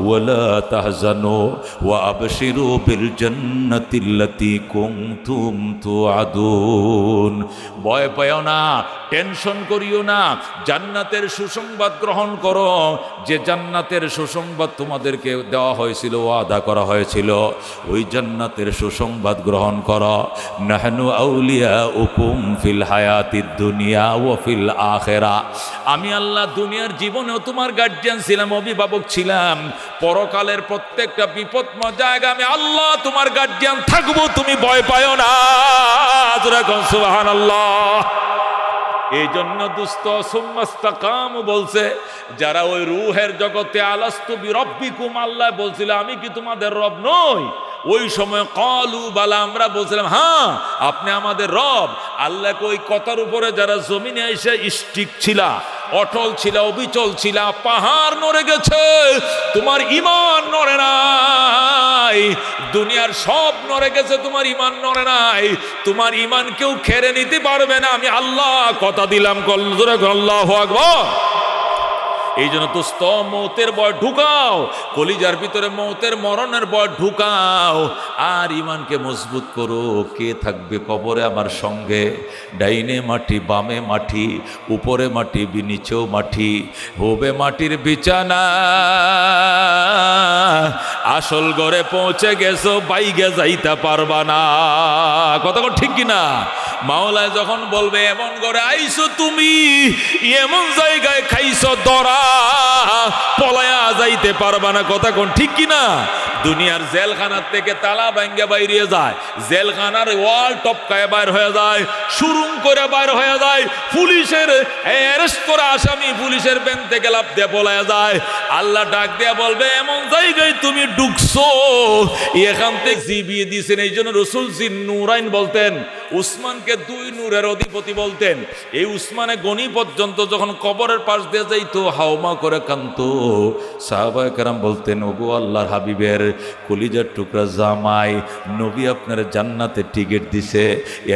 ওয়া লা তাহজানু ওয়া আবশিরু বিল জান্নাতিল্লাতী কুনতুম তুআদুন। ভয় পেও না, টেনশন করিও না, জান্নাতের সুসংবাদ গ্রহণ করো, যে জান্নাতের সুসংবাদ তোমাদেরকে দেওয়া হয়েছিল, ওয়াদা করা হয়েছিল, ওই জান্নাতের সুসংবাদ গ্রহণ করো। নাহনু আউলিয়াউকুম ফিল হায়াতিদ দুনিয়া ওয়া ফিল আখিরাহ, আমি আল্লাহ দুনিয়ার জীবনেও তোমার গার্জিয়ান ছিলাম, অভিভাবক ছিলাম, পরকালের প্রত্যেকটা বিপদময় জায়গা আমি আল্লাহ তোমার গার্জিয়ান থাকবো, তুমি ভয় পাও না। সুবহানাল্লাহ। এই জন্য দুস্ত সুম্মাস্তাকাম বলছে, যারা ওই রূহের জগতে আলাস্তু বিরব্বিকুম, আল্লাহ বলছিল আমি কি তোমাদের রব নই? ওই সময় ক্বালু বালা, আমরা বলছিলাম হ্যাঁ আপনি আমাদের রব। আল্লাহকে ওই কথার উপরে যারা জমিনে এসে স্টিক ছিলা, অটল ছিল, অবিচল ছিল, পাহাড় নড়ে গেছে, তোমার ঈমান নড়ে নাই, দুনিয়ার সব নড়ে গেছে, তোমার ঈমান নড়ে নাই, তোমার ঈমান কেউ খেড়ে নিতে পারবে না, আমি আল্লাহ কথা দিলাম। আল্লাহু আকবার। এই জন্য দোস্ত মৌতের ভয় ঢুকাও, কলিজার ভিতরে মৌতের মরণের ভয় ঢুকাও, আর ঈমানকে মজবুত করো। কে থাকবে কবরে আমার সঙ্গে? ডাইনে মাটি, বামে মাটি, উপরে মাটি, নিচেও মাটি, হবে মাটির বিছানা। আসল ঘরে পৌঁছে গেছো, বাইগে যাইতে পারবা না। কথা ঠিক কিনা? মাওলায় যখন বলবে এমন ঘরে আইছো তুমি, এমন জায়গায় খাইছো দরা, পলায়া যাইতে পারবা না। কথা কোন ঠিক কিনা? দুনিয়ার জেলখানার থেকে তালা ভাঙ্গা বাইরে যায়, জেলখানার ওয়াল টপকায় বাইর হয়ে যায়, সুরুং করে বাইর হয়ে যায়, পুলিশের অ্যারেস্ট করা আসামি পুলিশের ব্যান থেকে লাফ দিয়ে পলায়া যায়। আল্লাহ ডাক দিয়া বলবে এমন জায়গায় তুমি ঢুকছো, এখান থেকে জিবিয়ে দিয়েছেন। এই জন্য রসুল নূরাইন বলতেন, উসমানকে দুই নূরের অধিপতি বলতেন। এই উসমানে গনি পর্যন্ত যখন কবরের পাশ দিয়ে যাইতো, হাওমা করে কাঁদতো। সাহাবায়ে কেরাম বলতেন, ওগো আল্লাহর হাবিবের কলিজার টুকরা জামাই, নবী আপনার জান্নাতে টিকিট দিছে,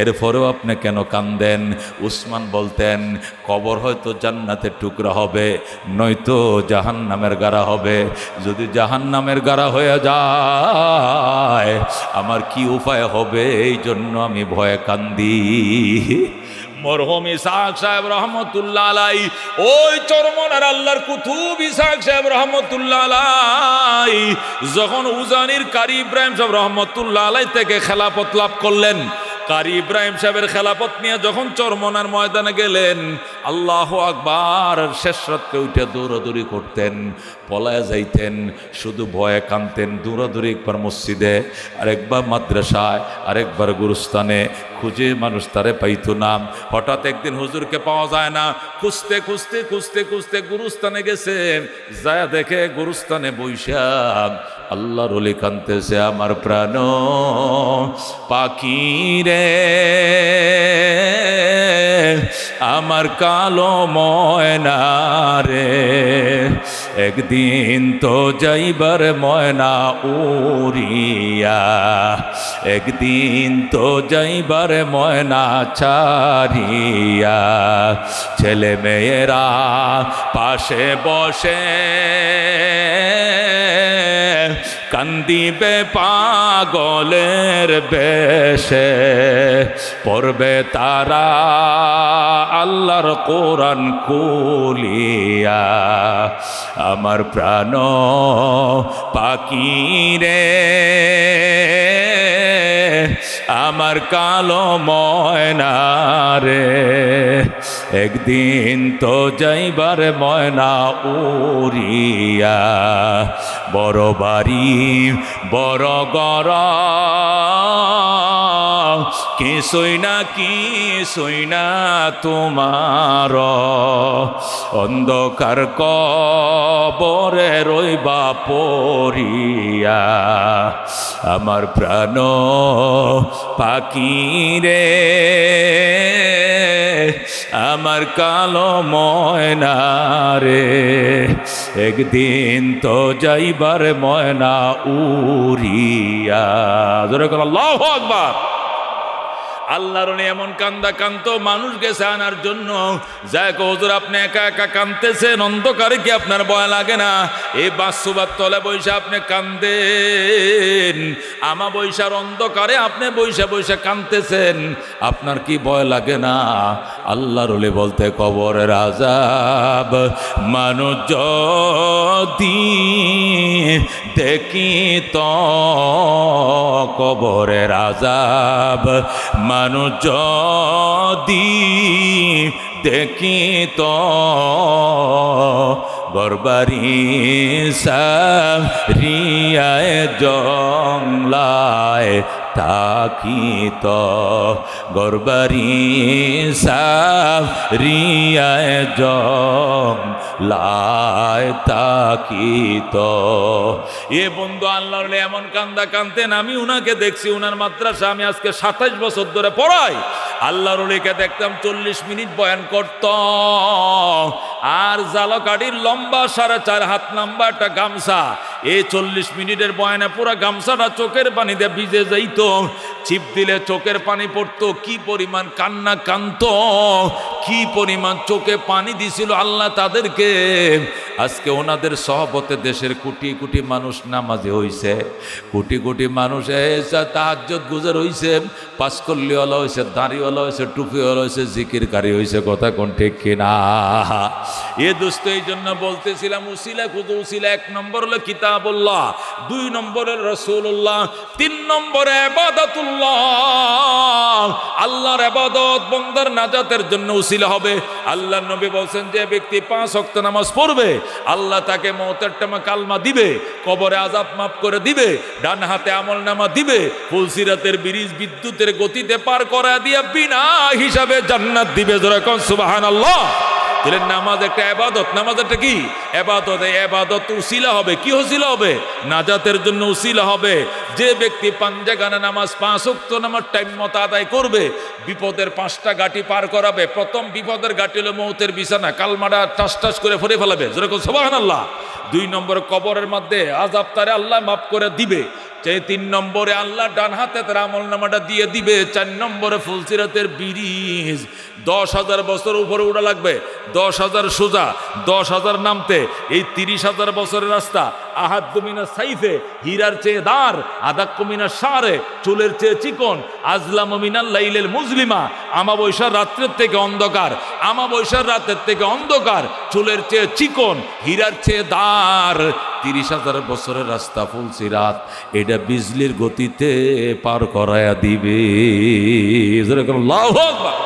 এরপরেও আপনি কেন কান্দেন? উসমান বলতেন, কবর হয়তো জান্নাতের টুকরা হবে, নয়তো জাহান্নামের গাড়া হবে। যদি জাহান্নামের গাড়া হয়ে যায় আমার কি উপায় হবে? এই জন্য আমি ভয়ে কান্দি। মরহুম ইসহাক সাহেব রহমতুল্লাহ আলাই, ওই চরমনার আল্লাহর কুতুব ইসহাক সাহেব রহমতুল্লাহ আলাই যখন উজানির কারি ইব্রাহিম সাহেব রহমতুল্লাহ আলাই থেকে খেলাফত লাভ করলেন, কারি ইব্রাহিম সাহেবের খেলাফত নিয়ে যখন চরমনার ময়দানে গেলেন, আল্লাহু আকবার, শেষ রাত্রে উঠে দৌড়াদৌড়ি করতেন, পলায় যাইতেন, শুধু ভয়ে কানতেন। দৌড়াদৌড়ি একবার মসজিদে, আরেকবার মাদ্রাসায়, আরেকবার গুরুস্থানে, খুঁজে মানুষ তারে পাইতো না। হঠাৎ একদিন হুজুরকে পাওয়া যায় না, খুঁজতে খুঁজতে খুঁজতে খুঁজতে গুরুস্থানে গেছে, যায় দেখে গুরুস্থানে বৈশা আল্লাহর ওলি কানতেছে, আমার প্রাণ পাখি রে, আমার কালো ময়না রে, একদিন তো যাইবার ময়না উড়িয়া, একদিন তো যাইবার ময়না ছাড়িয়া। ছেলে মেয়েরা পাশে বসে কান্দিবে পাগলের বেশে, পড়বে তারা আল্লাহর কোরআন খুলিয়া। আমার প্রাণ পাখি রে, আমার কালো ময়না রে, একদিন তো যাইবার ময়না উড়িয়া। বড় বাড়ি বড় ঘর, কিছুই না তোমার, অন্ধকার কবরে রইবা পড়িয়া। আমার প্রাণ পাখি রে, আমার কালো ময়না রে, একদিন তো যাইবার ময়না উড়িয়া। জোরে বলো আল্লাহু আকবার। আল্লাহর এমন কান্দা কান্ত মানুষ গেছে আনার জন্য, যাই হুজুর আপনি একা একা কান্দতেছেন, অন্ধকারে কি আপনার ভয় লাগে না? এই বাসুবার তলে বৈশা আপনি কান্দেন, আমা বৈশার অন্ধকারে আপনি বৈশা বৈশা কান্দতেছেন, আপনার কি ভয় লাগে না? আল্লাহর ওলি বলতে, কবরের আযাব মানুষ যদি দেখি তো, কবরের আযাব মানুষ যদি দেখি তো, গরবারি সারিয়ায় জংলায় থাকিত, গরবারি সারিয়ায় জংলায় থাকিত। এ বন্ধু আল্লাহর এমন কান্দা কানতেন, আমি উনাকে দেখছি, উনার মাদ্রাসা আমি আজকে 27 বছর ধরে পড়াই। আল্লাহর ওলিকে দেখতাম 40 মিনিট বয়ান করত, আর জালকাঠির লম্বা 4.5 হাত লম্বা একটা গামছা, এই 40 মিনিটের বয়ানে পুরো গামছাটা চোখের পানিতে ভিজে যাইত, চিপ দিলে চোখের পানি পড়তো। কি পরিমাণ কান্না কান্ত, কি পরিমাণ চোখে পানি দিছিল আল্লাহ তাদেরকে। আজকে ওনাদের সহবতে দেশের কোটি কোটি মানুষ নামাজি হইছে, কোটি কোটি মানুষ তাহাজ্জুদ গুজার হইছে, পাঁচকল্লিওয়ালা হইছে, দাড়িওয়ালা হইছে, টুপিওয়ালা হইছে, জিকিরকারী হইছে। কথা কোন ঠিক কিনা? এ দোস্ত এই জন্য বলতেছিলাম, উসিলা খুঁজো উসিলা। 1 নম্বর হলো কিতাবুল্লাহ, 2 নম্বরে রাসূলুল্লাহ, 3 নম্বরে ইবাদতুল্লাহ। আল্লাহর ইবাদত বান্দার নাজাতের জন্য উসিলা হবে। আল্লাহর নবী বলেন, যে ব্যক্তি 5 ওয়াক্ত নামাজ পড়বে, আল্লাহ তাকে মওতের টাইমে কালমা দিবে, কবরে আযাব মাফ করে দিবে, ডান হাতে আমলনামা দিবে, ফুলসিরাতের ব্রিজ বিদ্যুতের গতিতে পার করা দিয়ে বিনা হিসাবে জান্নাত দিবে। জোরে কোন সুবহানাল্লাহ। তাহলে নামাজ একটা ইবাদত, নামাজ একটা কি ইবাদত। এই ইবাদত উসিলা হবে, কি উসিলা হবে? নাজাতের জন্য উসিলা হবে। যে ব্যক্তি পাঞ্জাগানা নামাজ 5 ওয়াক্ত নামাজ টাইম মতো আদায় করবে, বিপদের 5টা ঘাটি পার করাবে। প্রথম বিপদের ঘাটি হলো মৌতের বিছানা, কালমাটা টাস টাস করে ফেলে ফেলাবে। যেরকম সুবহানাল্লাহ। 2 নম্বর কবরের মধ্যে আযাব তারে আল্লাহ মাফ করে দিবে। 3 নম্বরে আল্লাহ ডান হাতে তার আমলনামাটা দিয়ে দিবে। 4 নম্বরে ফুলসিরাতের ব্রিজ 10,000 বছর উপরে উড়া লাগবে, 10,000 সোজা, 10,000 নামতে, এই 30,000 বছরের রাস্তা আহাদ্দু মিনাস সাইফে, হীরার চেয়ে দার, আদাক্কু মিনাস শারে, চুলের চেয়ে চিকন, আজলামু মিনাল লাইলিল মুজলিমা, আমাবস্যার রাত্রের থেকে অন্ধকার, আমাবস্যার রাতের থেকে অন্ধকার, চুলের চেয়ে চিকন, হীরার চেয়ে দার। 30,000 বছরের রাস্তা ফুলসিরাত, এটা বিজলির গতিতে পার করায়া দিবে। আল্লাহু আকবার।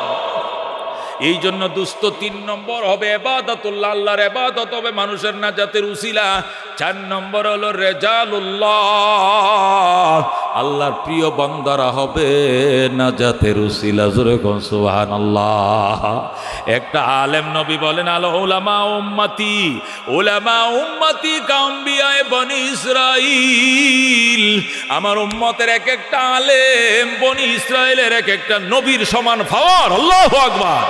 এই জন্য দুস্থ 3 নম্বর হবে ইবাদতুল্লাহ, আল্লাহর ইবাদত হবে মানুষের নাজাতের উসিলা। 4 নম্বর হলো রেজালুল্লাহ, আল্লাহর প্রিয় বান্দারা হবে নাজাতের উসিলা। জোরে কোন সুবহানাল্লাহ। একটা আলেম নবী বলেন, আল উলামা উম্মতি, উলামা উম্মতি কাম্বিয়ায়ে বনি ইসরাইল, আমার উম্মতের এক একটা আলেম বনি ইসরাইলের এক একটা নবীর সমান পাওয়ার। আল্লাহু আকবার।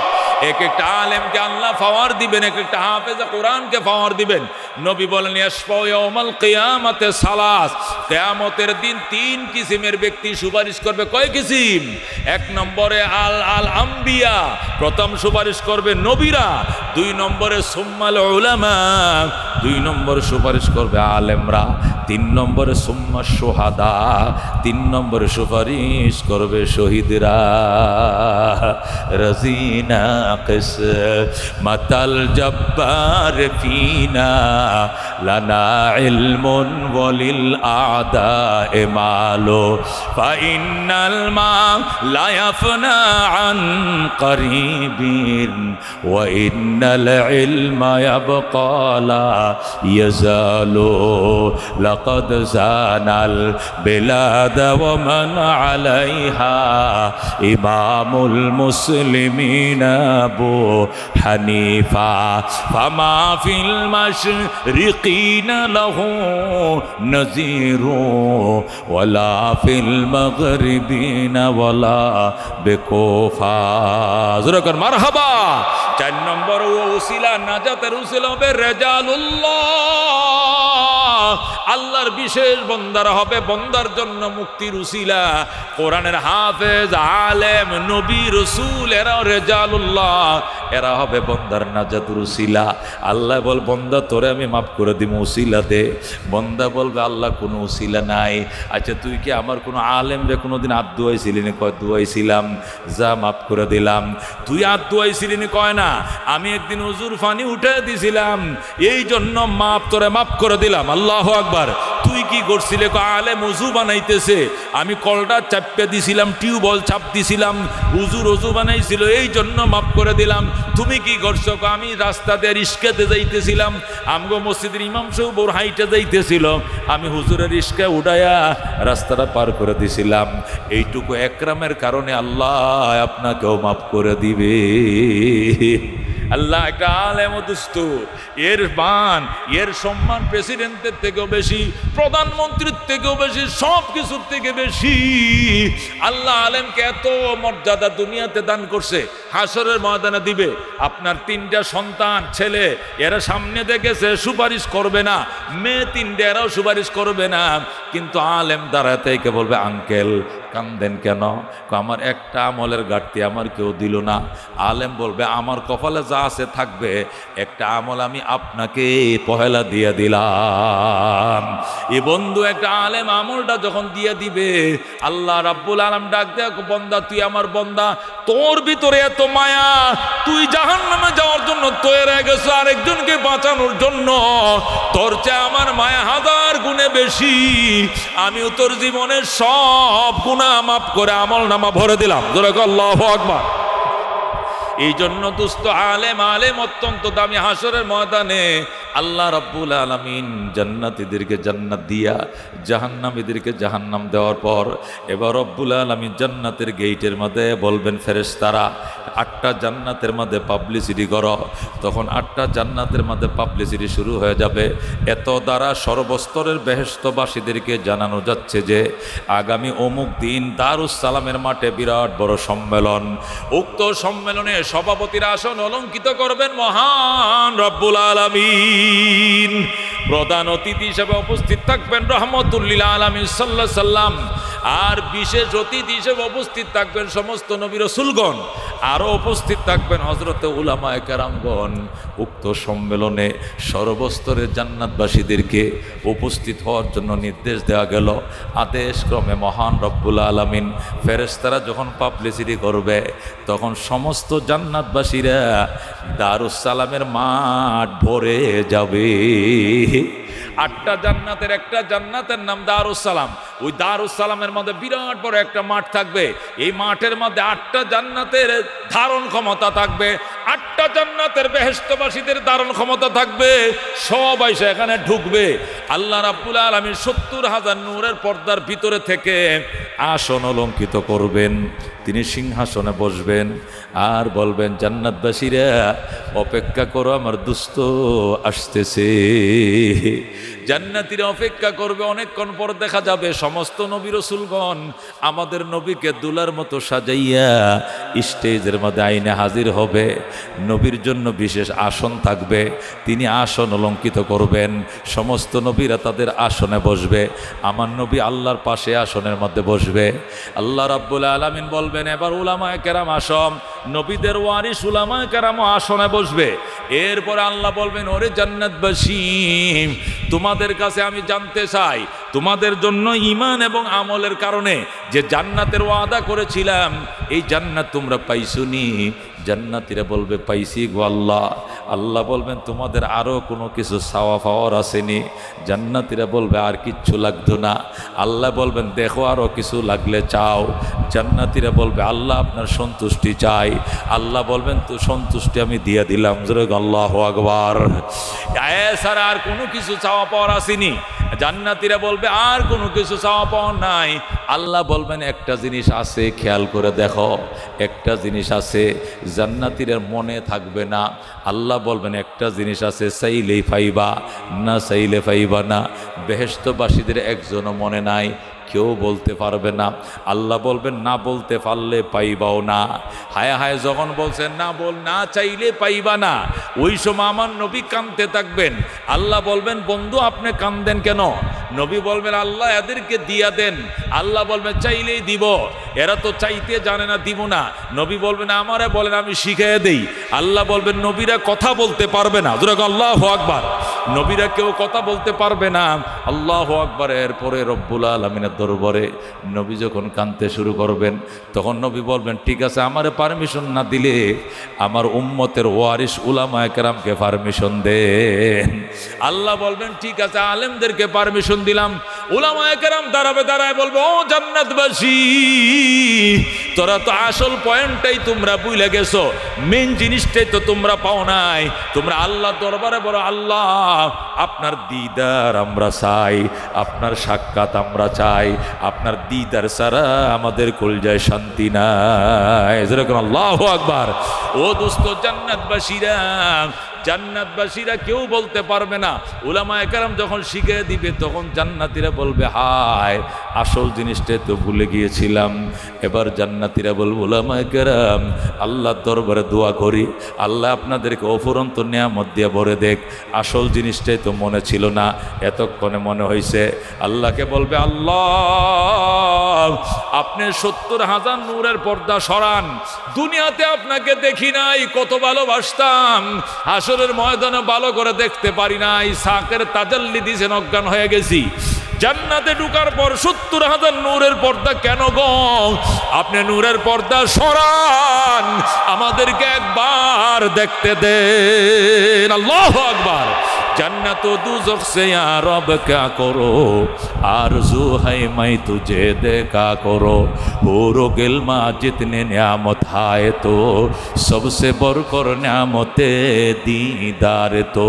এক একটা আলেমকে আল্লাহ পাওয়ার দিবেন, এক একটা হাফেজে কোরআনকে পাওয়ার দিবেন। নবী বলেন, ইয়াশফাউ ইয়াউমাল কিয়ামাতে সালাস, কিয়ামতের দিন 3 কিসিমের ব্যক্তি সুপারিশ করবে। কয় কিসিম? 1 নম্বরে আল আম্বিয়া, প্রথম সুপারিশ করবে নবীরা। 2 নম্বরে সুম্মাল উলামা, 2 নম্বরে সুপারিশ করবে আলেমরা। 3 নম্বরে সুম্মা শুহাদা, 3 নম্বরে সুপারিশ করবে শহীদরা। রাজিনা কিসমাতাল জব্বার ফিনা, লানা ইলমুন ওয়ালিল আদায়ে মালু, ফাইন্নাল মা লা ইয়াফনা আন করিবিন, ওয়া ইন্নাল ইলমা ইয়াবকা লা ইয়াজালু, লাকাদ জানাল বিলাদ ওয়া মান আলাইহা, ইমামুল মুসলিমিন আবু হানিফা, ফামা ফিল মাশরিকিনা লাহু নাযীরু, ওয়ালা ফিল মাগরিবিনা ওয়ালা বিকুফা। জোরে কর মারহাবা। 4 নম্বর উসিলা, নাজাতের উসিলা হবে রেজালুল্লাহ, আল্লাহর বিশেষ বন্দারা হবে বন্দার জন্য মুক্তির উসিলা। কোরআনের হাফেজ, আলেম, নবী, রসুল, এরা রেজালুল্লাহ, এরা হবে বন্দার নাজাতের উসিলা। আল্লাহ বল, বন্দা তোরে আমি মাফ করে দিব, উসিলা দে। বন্দা বলবে, আল্লাহ কোনো উসিলা নাই। আচ্ছা, তুই কি আমার কোনো আলেম রে কোনোদিন হাত ধুয়াইছিলি না? কয় ধুয়াইছিলাম, যা মাফ করে দিলাম। তুই হাত ধুয়াইছিলি না? কয় না, আমি একদিন হুজুর পানি উঠে দিছিলাম, এই জন্য মাফ, তোরে মাফ করে দিলাম। আল্লাহু আকবার। তুই কি করছিলে? আলেম ওযু বানাইতেছে, আমি কলটা চাপিয়ে দিছিলাম, টিউবওয়েল চাপ দিছিলাম, হুজুর ওযু বানাইছিল, এই জন্য মাফ করে দিলাম। তুমি কি করছো? আমি রাস্তাতে রিস্কাতে যাইতেছিলাম, আমগো মসজিদের ইমাম সাহেব বোর হাইটে যাইতেছিল, আমি হুজুরের রিস্কা উঠাইয়া রাস্তাটা পার করে দিছিলাম। এইটুকু একরামের কারণে আল্লাহ আপনাকেও মাফ করে দিবে। আল্লাহ একটা আলেম দুস্থ, এর মান, এর সম্মান প্রেসিডেন্টের থেকেও বেশি, প্রধানমন্ত্রীর থেকেও বেশি, সব কিছুর থেকে বেশি। আল্লাহ আলেমকে এত মর্যাদা দুনিয়াতে দান করছে, হাসরের ময়দানে দিবে। আপনার 3টা সন্তান, ছেলে, এরা সামনে দেখেছে সুপারিশ করবে না, মেয়ে 3টে, এরাও সুপারিশ করবে না, কিন্তু আলেম দাঁড়াতে কে বলবে, আঙ্কেল কান্দেন কেন? আমার একটা আমলের ঘাটতি আমার কেউ দিল না। আলেম বলবে, আমার কপালে যা আছে থাকবে, একটা আমল আমি আপনাকে পহেলা দিয়ে দিলাম। এ বন্ধু, একটা আলেম আমলটা যখন দিয়ে দিবে, আল্লাহ রাব্বুল আলামিন ডাক দেয়, বন্দা তুই আমার বন্দা, তোর ভিতরে এত মায়া, তুই জাহান্নামে যাওয়ার জন্য তৈরি হয়ে গেছো আরেকজনকে বাঁচানোর জন্য, তোর চেয়ে আমার মায়া 1000 গুণে বেশি। আমিও তোর জীবনের সব গুনাহ মাফ করে আমল নামা ভরে দিলাম। জোরে কর আল্লাহু আকবার। এই জন্য দুস্থ আলেম, আলেম অত্যন্ত দামি। হাসরের ময়দানে আল্লাহ রাব্বুল আলামিন জান্নাতীদেরকে জান্নাত দিয়া জাহান্নামীদেরকে জাহান্নাম দেওয়ার পর এবার রব্বুল আলামিন জান্নাতের গেইটের মধ্যে বলবেন, ফেরেশতারা 8টা জান্নাতের মধ্যে পাবলিসিটি করো। তখন 8টা জান্নাতের মধ্যে পাবলিসিটি শুরু হয়ে যাবে। এত দ্বারা সর্বস্তরের বেহেশতবাসীদেরকে জানানো যাচ্ছে যে আগামী অমুক দিন দারুস সালামের মাঠে বিরাট বড় সম্মেলন। উক্ত সম্মেলনে সভাপতির আসন অলঙ্কিত করবেন মহান রব্বুল আলামিন। প্রধান অতিথি হিসেবে উপস্থিত থাকবেন রহমতুল লিল আলামিন সাল্লাল্লাহু আলাইহি সাল্লাম। আর বিশেষ অতিথি হিসেবে উপস্থিত থাকবেন সমস্ত নবী রাসূলগণ, আরও উপস্থিত থাকবেন হযরতে উলামায়ে কেরামগণ। উক্ত সম্মেলনে সর্বস্তরের জান্নাতবাসীদেরকে উপস্থিত হওয়ার জন্য নির্দেশ দেওয়া গেল। আদেশ ক্রমে মহান রব্বুল আলামিন ফেরেশতারা যখন পাবলিসিটি করবে, তখন সমস্ত জান্নাতবাসীরা দারুস সালামের মাঠ ভরে যাবে। 8টা জান্নাতের একটা জান্নাতের নাম দারুস সালাম। ওই দারুস সালামের মধ্যে বিরাট বড় একটা মাঠ থাকবে। এই মাঠের মধ্যে 8টা জান্নাতের ধারণ ক্ষমতা থাকবে, 8টা জান্নাতের বেহেশতবাসীদের ধারণ ক্ষমতা থাকবে। সবাই সেখানে ঢুকবে। আল্লাহ রাব্বুল আলামিন 70,000 নূরের পর্দার ভিতরে থেকে আসন অলঙ্কিত করবেন। তিনি সিংহাসনে বসবেন আর বলবেন, জান্নাতবাসীরা অপেক্ষা করো, আমার দুস্থ আসতেছে। জান্নাতীরা অপেক্ষা করবে। অনেকক্ষণ পর দেখা যাবে সমস্ত নবী রাসূলগণ আমাদের নবীকে দুলার মতো সাজাইয়া স্টেজের মধ্যে আইনে হাজির হবে। নবীর জন্য বিশেষ আসন থাকবে, তিনি আসন অলঙ্কিত করবেন। সমস্ত নবীরা তাদের আসনে বসবে। আমার নবী আল্লাহর পাশে আসনের মধ্যে বসবে। আল্লাহ রাব্বুল আলামিন বলবেন, এবার উলামায়ে কেরাম আসন, নবীদের ওয়ারিস উলামায়ে কেরাম আসনে বসবে। এরপর আল্লাহ বলবেন, ওরে জান্নাতবাসী, তোমাদের কাছে আমি জানতে চাই, তোমাদের জন্য ঈমান এবং আমলের কারণে যে জান্নাতের ওয়াদা করেছিলাম, এই জান্নাত তোমরা পাইছুনি? জান্নাতীরা বলবে, পাইছি গো আল্লাহ। আল্লাহ বলবেন, তোমাদের আরও কোনো কিছু চাওয়া পাওয়ার আসেনি? জান্নাতীরা বলবে, আর কিচ্ছু লাগতো না। আল্লাহ বলবেন, দেখো আরও কিছু লাগলে চাও। জান্নাতীরা বলবে, আল্লাহ আপনার সন্তুষ্টি চাই। আল্লাহ বলবেন, তো সন্তুষ্টি আমি দিয়ে দিলাম। জোরে আল্লাহু আকবার। এছাড়া আর কোনো কিছু চাওয়া পাওয়ার আসেনি? জান্নাতীরা বলবে, আর কোনো কিছু চাওয়া পাওয়া নাই। আল্লাহ বলবেন, একটা জিনিস আছে, খেয়াল করে দেখো, একটা জিনিস আছে জান্নাতীদের মনে থাকবে না। আল্লাহ বলবেন, একটা জিনিস আছে, চাইলেই পাইবা, না চাইলে পাইবা না। বেহেশতবাসীদের একজনও মনে নাই, কেউ বলতে পারবে না। আল্লাহ বলবেন, না বলতে পারলে পাইবাও না। হায় হায় যখন বলছেন না চাইলে পাইবা না, ওই সময় আমার নবী কাঁদতে থাকবেন। আল্লাহ বলবেন, বন্ধু আপনি কাঁদেন কেন? নবী বলবেন, আল্লাহ এদেরকে দিয়া দেন। আল্লাহ বলবেন, চাইলেই দিব, এরা তো চাইতে জানে না, দিব না। নবী বলবেন, আমারে বলেন, আমি শিখিয়ে দেই। আল্লাহ বলবেন, নবীরা কথা বলতে পারবে না। আল্লাহু আকবার। নবীরা কেউ কথা বলতে পারবে না। আল্লাহু আকবার। এরপরে রব্বুল আলামিনের দরবারে নবী যখন কাঁদতে শুরু করবেন, তখন নবী বলবেন, ঠিক আছে, আমারে পারমিশন না দিলে আমার উম্মতের ওয়ারিস উলামায়ে কেরামকে পারমিশন দেন। আল্লাহ বলবেন, ঠিক আছে, আলেমদেরকে পারমিশন দিলাম। উলামায়ে কেরাম দাঁড়ায় বলবে, ও জান্নাতবাসী, তোরা তো আসল পয়েন্টটাই তোমরা ভুলে গেছো, মেন জিনিসটাই তো তোমরা পাও নাই। তোমরা আল্লাহ দরবারে বলো, আল্লাহ আপনার দিদার আমরা চাই, আপনার সাক্ষাৎ আমরা চাই। আপনার দিদার ছাড়া আমাদের কলজায় শান্তি নাই। যেরকম আল্লাহু আকবার। ও দোস্ত, জান্নাতবাসীরা কেউ বলতে পারবে না। উলামায়ে কেরাম যখন শিখিয়ে দিবে, তখন জান্নাতীরা বলবে, হায় আসল জিনিসটা তো ভুলে গিয়েছিলাম। এবার জান্নাতীরা বলবে, উলামায়ে কেরাম আল্লাহর দরবারে দোয়া করি, আল্লাহ আপনাদেরকে অফুরন্ত নিয়ামত দিয়ে ভরে দেখ। আসল জিনিসটাই তো মনে ছিল না, এতক্ষণে মনে হয়েছে। আল্লাহকে বলবে, আল্লাহ আপনি 70,000 নূরের পর্দা সরান। দুনিয়াতে আপনাকে দেখি নাই, কত ভালোবাসতাম, হাসরের ময়দানে ভালো করে দেখতে পারি নাই, সাকের তাজাল্লি দিয়েছেন, অজ্ঞান হয়ে গেছি। জান্নাতে ঢুকার পর 70,000 নূরের পর্দা কেন গো? আপনি নূরের পর্দা সরান, আমাদেরকে একবার দেখতে দেন। আল্লাহু আকবার। जन्नत दोज़ख से या रब क्या करो, आरज़ू है मैं तुझे देखा करो। पूरो गिलमा जितने नियामत है तो सबसे बढ़कर नियामते दीदार तो।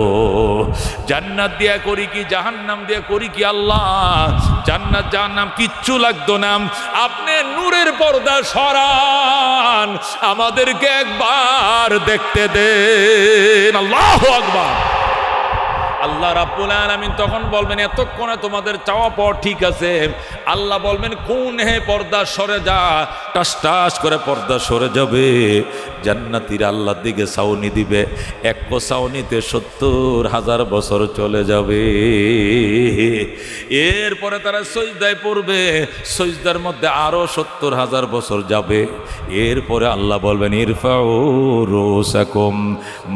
জান্নাত দিয়া করি কি জাহান্নাম দিয়া করি কি? আল্লাহ জান্নাত জাহান্নাম কিচ্ছু লাগতো না, আপনি নূরের পর্দা সরান, আমাদেরকে একবার দেখতে দেন। আল্লাহু আকবার। আল্লাহ রাব্বুল আলামিন তখন বলবেন এতক্ষণে তোমাদের চাওয়া পর ঠিক আছে। আল্লাহ বলবেন কোন হে পর্দা সরে যা, টাস টাস করে পর্দা সরে যাবে। জান্নাতীরা আল্লাহর দিকে ছাউনি দিবে, এক ছাউনিতে 70,000 বছর চলে যাবে। এরপরে তারা সজদায় পড়বে, সজদার মধ্যে আরো 70,000 বছর যাবে। এরপরে আল্লাহ বলবেন ইরফাউ রুসাকুম,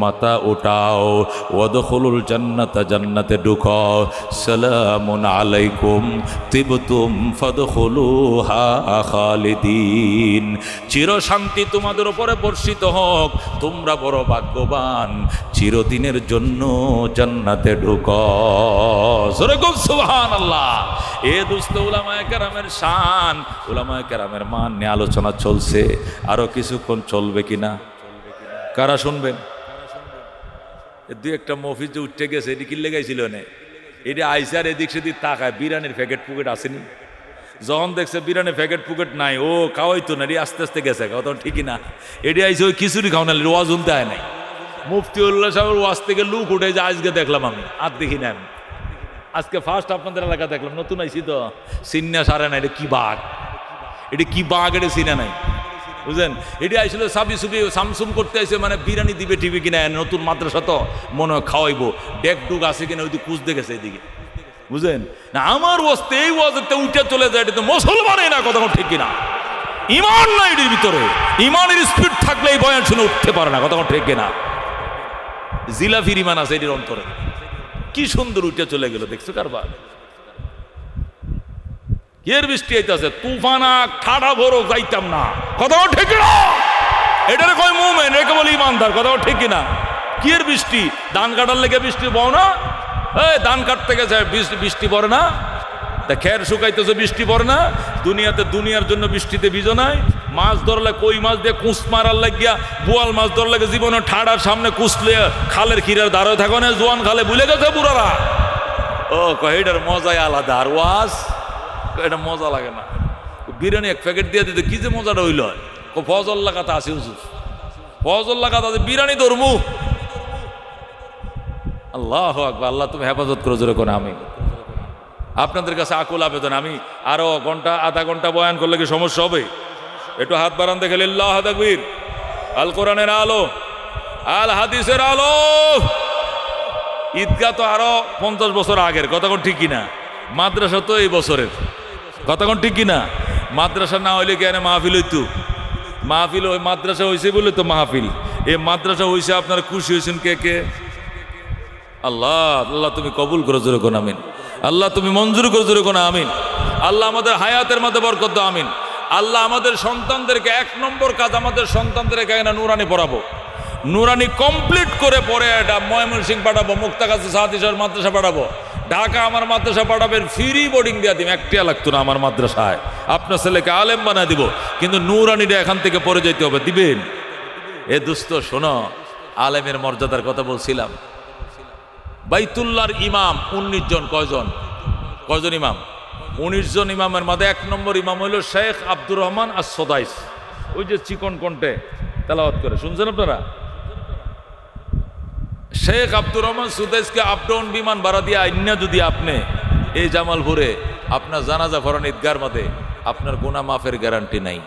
মাথা উঠাও, ওয়াদখুলুল জান্নাতা, জান্নাতে ঢুকাও, সালামুন আলাইকুম তিবতুম ফাদখুলুহা খালিদিন, চির শান্তি তোমাদের উপরে বর্ষিত হোক, তোমরা বড় ভাগ্যবান, চিরদিনের জন্য জান্নাতে ঢুকাও। সুবহানাল্লাহ। এ দোস্ত উলামায়ে কেরামের শান, উলামায়ে কেরামের মান নিয়ে আলোচনা চলছে, আরো কিছুক্ষণ চলবে কিনা কারা শুনবেন? দুই একটা মফিজ যে উঠে গেছে, এটি কিনলে গেছিল না, এটি আইসে আর এদিক সেদিক তাকায়, বিরিয়ানির প্যাকেট পুকেট আসেনি, যখন দেখছে বিরিয়ানির প্যাকেট পুকেট নাই, ও খাওয়াইতো না, আস্তে আস্তে গেছে, তখন ঠিকই না, এটি আইসে ওই খিচুড়ি খাও না, ওয়াজ উনতে হয় নাই। মুফতিউল্লাহ সাহেবের ওয়াজ থেকে লুক উঠে যে আজকে দেখলাম, আমি আর দেখি না, আমি আজকে ফার্স্ট আপনাদের এলাকা দেখলাম, নতুন আইসি তো সিন্না সারে না, এটা কি বাঘ, এটা কি বাঘ, এটা সিনা নাই, বুঝলেন? এটি আইসলো সাবি সুবি সামসুম করতে আইসে, মানে বিরিয়ানি দিবে টিভি কিনা, নতুন মাদ্রাসা তো মনে হয় খাওয়াইবো, ডেক ডুক আছে কিনা ওই কুচ দেখেছে এদিকে, বুঝলেন না? আমার ওয়াজতে এই ওয়াজতে উঠে চলে যায়, এটা তো মুসলমানই না, কথা ঠিক কিনা? ইমান নাই এটির ভিতরে, ইমানের স্পিড থাকলে এই বয়ান শুনে উঠতে পারে না, কথা ঠিক কিনা? জিলাফির ইমান আছে এটির অন্তরে, কি সুন্দর উঠে চলে গেল, দেখছো কারবার? এর বৃষ্টি আইতাছে, তুফানা ঠাডা ভরো যাইতাম না, কথাও ঠিক না? এটারে কয় মুমিন, একে বলে ইমানদার, কথাও ঠিক কিনা? কি এর বৃষ্টি? ধান কাটার লেগে বৃষ্টি পাও না? এই ধান কাটতে গেছে বৃষ্টি পড়ে না? তা খের শুকাইতেছে বৃষ্টি পড়ে না? দুনিয়াতে দুনিয়ার জন্য বৃষ্টিতে ভিজো নাই? মাছ ধরলে কই মাছ দিয়ে কুস মারার লাগিয়া, বোয়াল মাছ ধরলে জীবনে ঠাডার সামনে কুসলে খালের ক্ষীরের দাঁড়ে থাকো না, জোয়ান খালে ভুলে গেছে বুড়ারা। ও কয় এটার মজাই আলাদা, আর ওয়াজ এটা মজা লাগে না। বিরিয়ানি এক প্যাকেট দিয়ে দিতে কি যে মজাটা হইল, ফজল লাগাতে আসি হুজুর, ফজল লাগাতে আছে, বিরিয়ানি ধরমু। আল্লাহ আকবার, আল্লাহ তুমি হেফাজত করো, জোরে করে আমি আপনাদের কাছে আকুল আবেদন, আমি আরো ঘন্টা আধা ঘন্টা বয়ান করলে কি সমস্যা হবে? একটু হাত বাড়ান দেখে, লিল্লাহ তাকবীর। আল কোরআনের আলো, আল হাদিসের আলো। ঈদগাহ তো আরো 50 বছর আগের, কথা কোন ঠিক কিনা? মাদ্রাসা তো এই বছরের, কথা কোন ঠিক কিনা? মাদ্রাসা না হইলে কেন মাহফিল হইতো? মাহফিল ওই মাদ্রাসা হয়েছে বলে তো মাহফিল। এই মাদ্রাসা হয়েছে, আপনারা খুশি হয়েছেন কে কে? আল্লাহ, আল্লাহ তুমি কবুল করো, জোরে কোন আমিন। আল্লাহ তুমি মঞ্জুর করো, জোরে কোন আমিন। আল্লাহ আমাদের হায়াতের মধ্যে বরকত দাও, আমিন। আল্লাহ আমাদের সন্তানদেরকে, 1 নম্বর কাজ আমাদের সন্তানদেরকে এখানে নুরানি পড়াবো, নুরানি কমপ্লিট করে পরে এটা ময়মনসিংহ পাঠাবো, মুক্তাগাছা সাহাদিসের মাদ্রাসা পাঠাবো, ঢাকা আমার মাদ্রাসা পাঠাবেন, ফ্রি বোর্ডিং দিয়ে দিন, একটা লাগতো না আমার মাদ্রাসায়, আপনার ছেলেকে আলেম বানায় দিব, কিন্তু নুরানিটা এখান থেকে পড়ে যেতে হবে, দিবেন? এ দুস্থ শোনো, আলেমের মর্যাদার কথা বলছিলাম। বাইতুল্লাহর ইমাম 19 জন, কয়জন ইমাম? 19 জন ইমামের মধ্যে 1 নম্বর ইমাম হইল শেখ আব্দুর রহমান আস-সুদাইস, ওই যে চিকন কণ্ঠে তেলাওয়াত করে, শুনছেন আপনারা? শেখ আব্দুর রহমান সুদাইসকে আপ ডাউন বিমান ভাড়া দিয়ে আইনা যদি আপনি এই জামালপুরে আপনার জানাজা পড়ান ঈদগাহর মধ্যে, আপনার গুনাহ মাফের গ্যারান্টি নাই।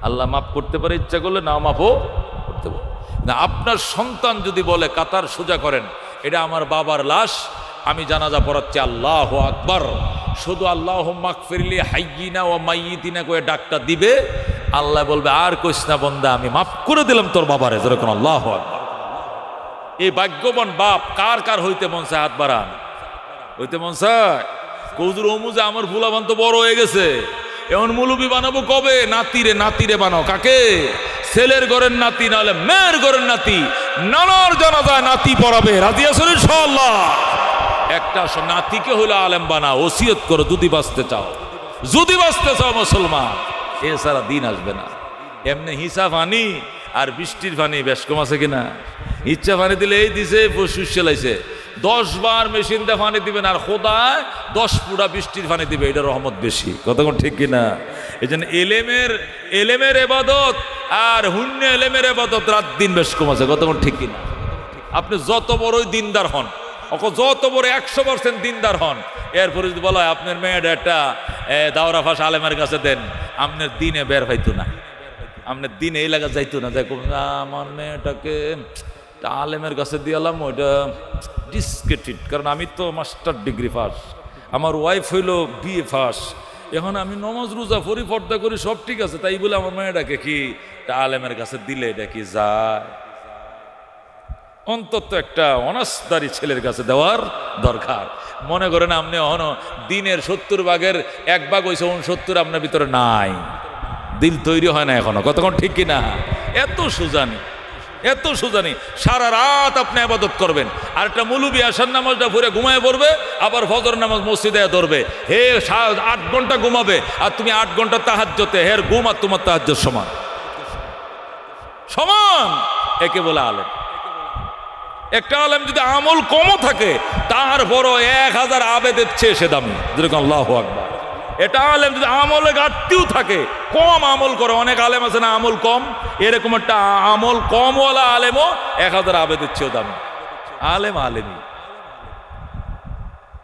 আল্লাহ মাফ করতে পারে ইচ্ছা করলে, না মাফও করতে পারে না। আপনার সন্তান যদি বলে কাতার সোজা করেন, এটা আমার বাবার লাশ, আমি জানাজা পড়াচ্ছি, আল্লাহু আকবার, শুধু আল্লাহুম্মা মাগফিরলি হাইয়িনা ওয়া মাইয়িতিনা কয়ে ডাকটা দিবে, আল্লাহ বলবে আর কইস না বান্দা, আমি মাফ করে দিলাম তোর বাবারে, যেরকম আল্লাহু আকবার। এই ভাগ্যবান বাপ কার কার হইতে মন চায়? হাত বাড়ান। হইতে মন চায়? কৌজুর ওমুজে আমার ফুলাবান তো বড় হয়ে গেছে, এমন মুলুবি বানাবো কবে? নাতিরে বানাও। কাকে? ছেলের ঘরের নাতি, নাহলে মেয়ের ঘরের নাতি, নানার জানাজায় নাতি পড়াবে, রাজি আছেন ইনশাআল্লাহ? একটা নাতিকে হইলে আলেম বানাও, ওসিয়ত করো, যদি বাঁচতে চাও মুসলমান, এছাড়া দিন আসবে না। এমনি হিসা পানি আর বৃষ্টির পানি বেশ কম আছে কিনা? ইচ্ছা পানি দিলে এই দিছে শুষে লাইছে, 10 বার মেশিন দিয়ে পানি দিবেন, আর খোদায় 10 ফুটা বৃষ্টির পানি দিবে, এটা রহমত বেশি, কতক্ষণ ঠিক কিনা? এই জন্য এলেমের এবাদত আর হুন্নে এলেমের এবাদত রাত দিন বেশ কম আছে, কতক্ষণ ঠিক কিনা? আপনি যত বড়ই দিনদার হন, যত বড় 100% দিনদার হন, এরপরে যদি বলা হয় আপনার মেয়েটা একটা দাওরা ফাঁস আলেমের কাছে দেন, আপনার দিনে বের হইতো না, আপনার দিনে এই লাগা যাইতো না, দেখো আমার মেয়েটাকে আলেমের কাছে দিয়ালাম, ওইটা ডিসকেটেড, কারণ আমি তো মাস্টার ডিগ্রি পাস, আমার ওয়াইফ হইল বিএ পাস, এখন আমি নমাজ রোজা পড়ি, পর্দা করি, সব ঠিক আছে, তাই বলে আমার মেয়েটাকে কি আলেমের কাছে দিলে এটা কি যায়? অন্তত একটা অনার্সদারি ছেলের কাছে দেওয়ার দরকার। মনে করেন আপনি অহন দিনের 70 ভাগের 1 ভাগ হয়েছে, 69 আপনার ভিতরে নাই, দিল তৈরি হয় না এখনো, কতক্ষণ ঠিক কিনা? এত সুজানি, এত সুজানি, সারা রাত আপনি ইবাদত করবেন, আর একটা মুলুবি আশার নামাজটা পড়ে ঘুমায় পড়বে, আবার ফজর নামাজ মসজিদে ধরবে, হে 8 ঘন্টা ঘুমাবে, আর তুমি 8 ঘন্টা তাহাজ্জুদে, হের ঘুম আর তোমার তাহাজ্জুদ সমান সমান, একে বলে আলেম। একটা আলেম যদি আমল কমও থাকে, তার বড় 1000 আবেদের চেয়ে সে দামি, যেরকম আল্লাহু আকবার। এটা আলেম যদি আমলে ঘাটতিও থাকে, কম আমল করে, অনেক আলেম আছে না আমল কম, এরকম একটা আমল কমওয়ালা আলেমও 1000 আবেদের চেয়েও দামি। আলেম আলেমই।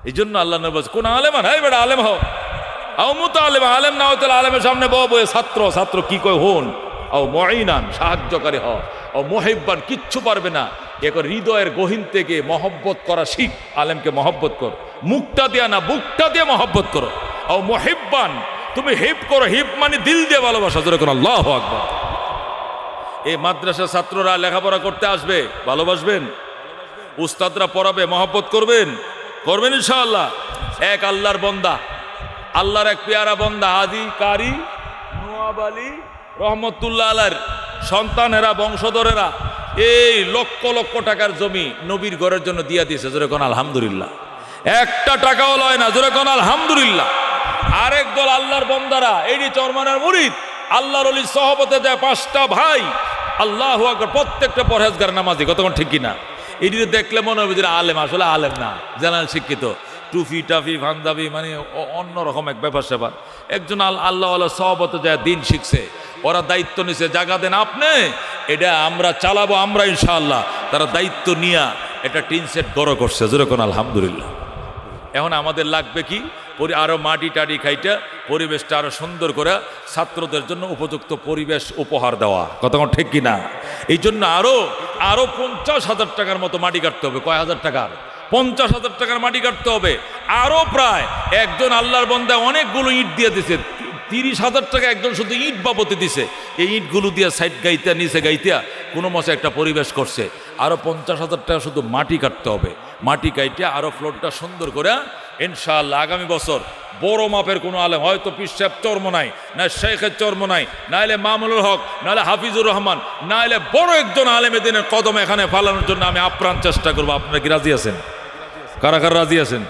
এই জন্য আল্লাহ নবী বলেন, কোন আলেম হয় বেটা আলেম হও, আও মুতাআল্লিম, আলেম না হতে আলেমের সামনে বয়ে ছাত্র, ছাত্র কি কয় হন, আও মুঈনান, সাহায্যকারী হও, ও মুহিব্বান, কিচ্ছু পারবে না, এখন হৃদয়ের গহীন থেকে মহব্বত করা শিখ, আলেমকে মহব্বত কর, মুখটা দিয়া না বুকটা দিয়ে মহব্বত করো, ও মুহিব্বান, তুমি হিব করো, হিব মানে দিল দিয়ে ভালোবাসা, যেরকম আল্লাহু আকবার। এই মাদ্রাসার ছাত্ররা লেখাপড়া করতে আসবে, ভালোবাসবেন, উস্তাদরা পড়াবে, মহব্বত করবেন, করবেন ইনশাআল্লাহ। এক আল্লাহর বান্দা, আল্লাহর এক পেয়ারা বান্দা হাজী কারি নওয়াব আলী রহমতুল্লাহ আলাইহির সন্তানেরা, বংশধরেরা এই লক্ষ লক্ষ টাকার জমি নবীর ঘরের জন্য দিয়া দিয়েছে, যেরকম আলহামদুলিল্লাহ। একটা টাকাও লয় না, যেরকম আলহামদুলিল্লাহ। আরেক দল আল্লাহর বান্দারা, এইটি চরমানের মুরিদ, আল্লাহর ওলির সহবতে যায় 5টা ভাই, আল্লাহু আকবার, প্রত্যেকটা পরহেজগার নামাজি, কতক্ষণ ঠিক কিনা? এটি দেখলে মনে হবে যে আলেম, আসলে আলেম না, জেনারেল শিক্ষিত, টুফি টাফি ভান্দাবি, মানে অন্যরকম এক ব্যাপার সেবার। একজন আল্লাহ সহবতে যায় দিন শিখছে, ওরা দায়িত্ব নিছে, জায়গা দেন আপনি, এটা আমরা চালাবো, আমরা ইনশাআল্লাহ। তারা দায়িত্ব নিয়া এটা টিন সেট গড় করছে, যেরকম আলহামদুলিল্লাহ। এখন আমাদের লাগবে কি, আরো মাটি টাটি খাইটা পরিবেশটা আরো সুন্দর করে ছাত্রদের জন্য উপযুক্ত পরিবেশ উপহার দেওয়া, কতক্ষণ ঠিক কিনা? এই জন্য আরো 50,000 টাকার মতো মাটি কাটতে হবে। কয় হাজার টাকার? 50,000 টাকার মাটি কাটতে হবে। আরো প্রায় একজন আল্লাহর বান্দা অনেকগুলো ইট দিয়ে দিছে, 30,000 টাকা একজন শুধু ইট বাবতে দিছে। এই ইটগুলো দিয়ে সাইড গাইতে, নিচে গাইতে কোনো মশা একটা পরিবেশ করছে। আরো 50,000 টাকা শুধু মাটি কাটতে হবে। মাটি কাইতে আরো ফ্লোরটা সুন্দর করে ইনশাআল্লাহ আগামী বছর বড় মাপের কোনো আলেম, হয়তো পীর সাহেব চরমনাই, না শেখের চরমনাই, নাইলে মামুনুল হক, নাহলে হাফিজুর রহমান, নাইলে বড় একজন আলেমে দিনের কদম এখানে ফালানোর জন্য আমি আপ্রাণ চেষ্টা করবো। আপনারা কি রাজি আছেন? কারা কারা রাজি আছেন?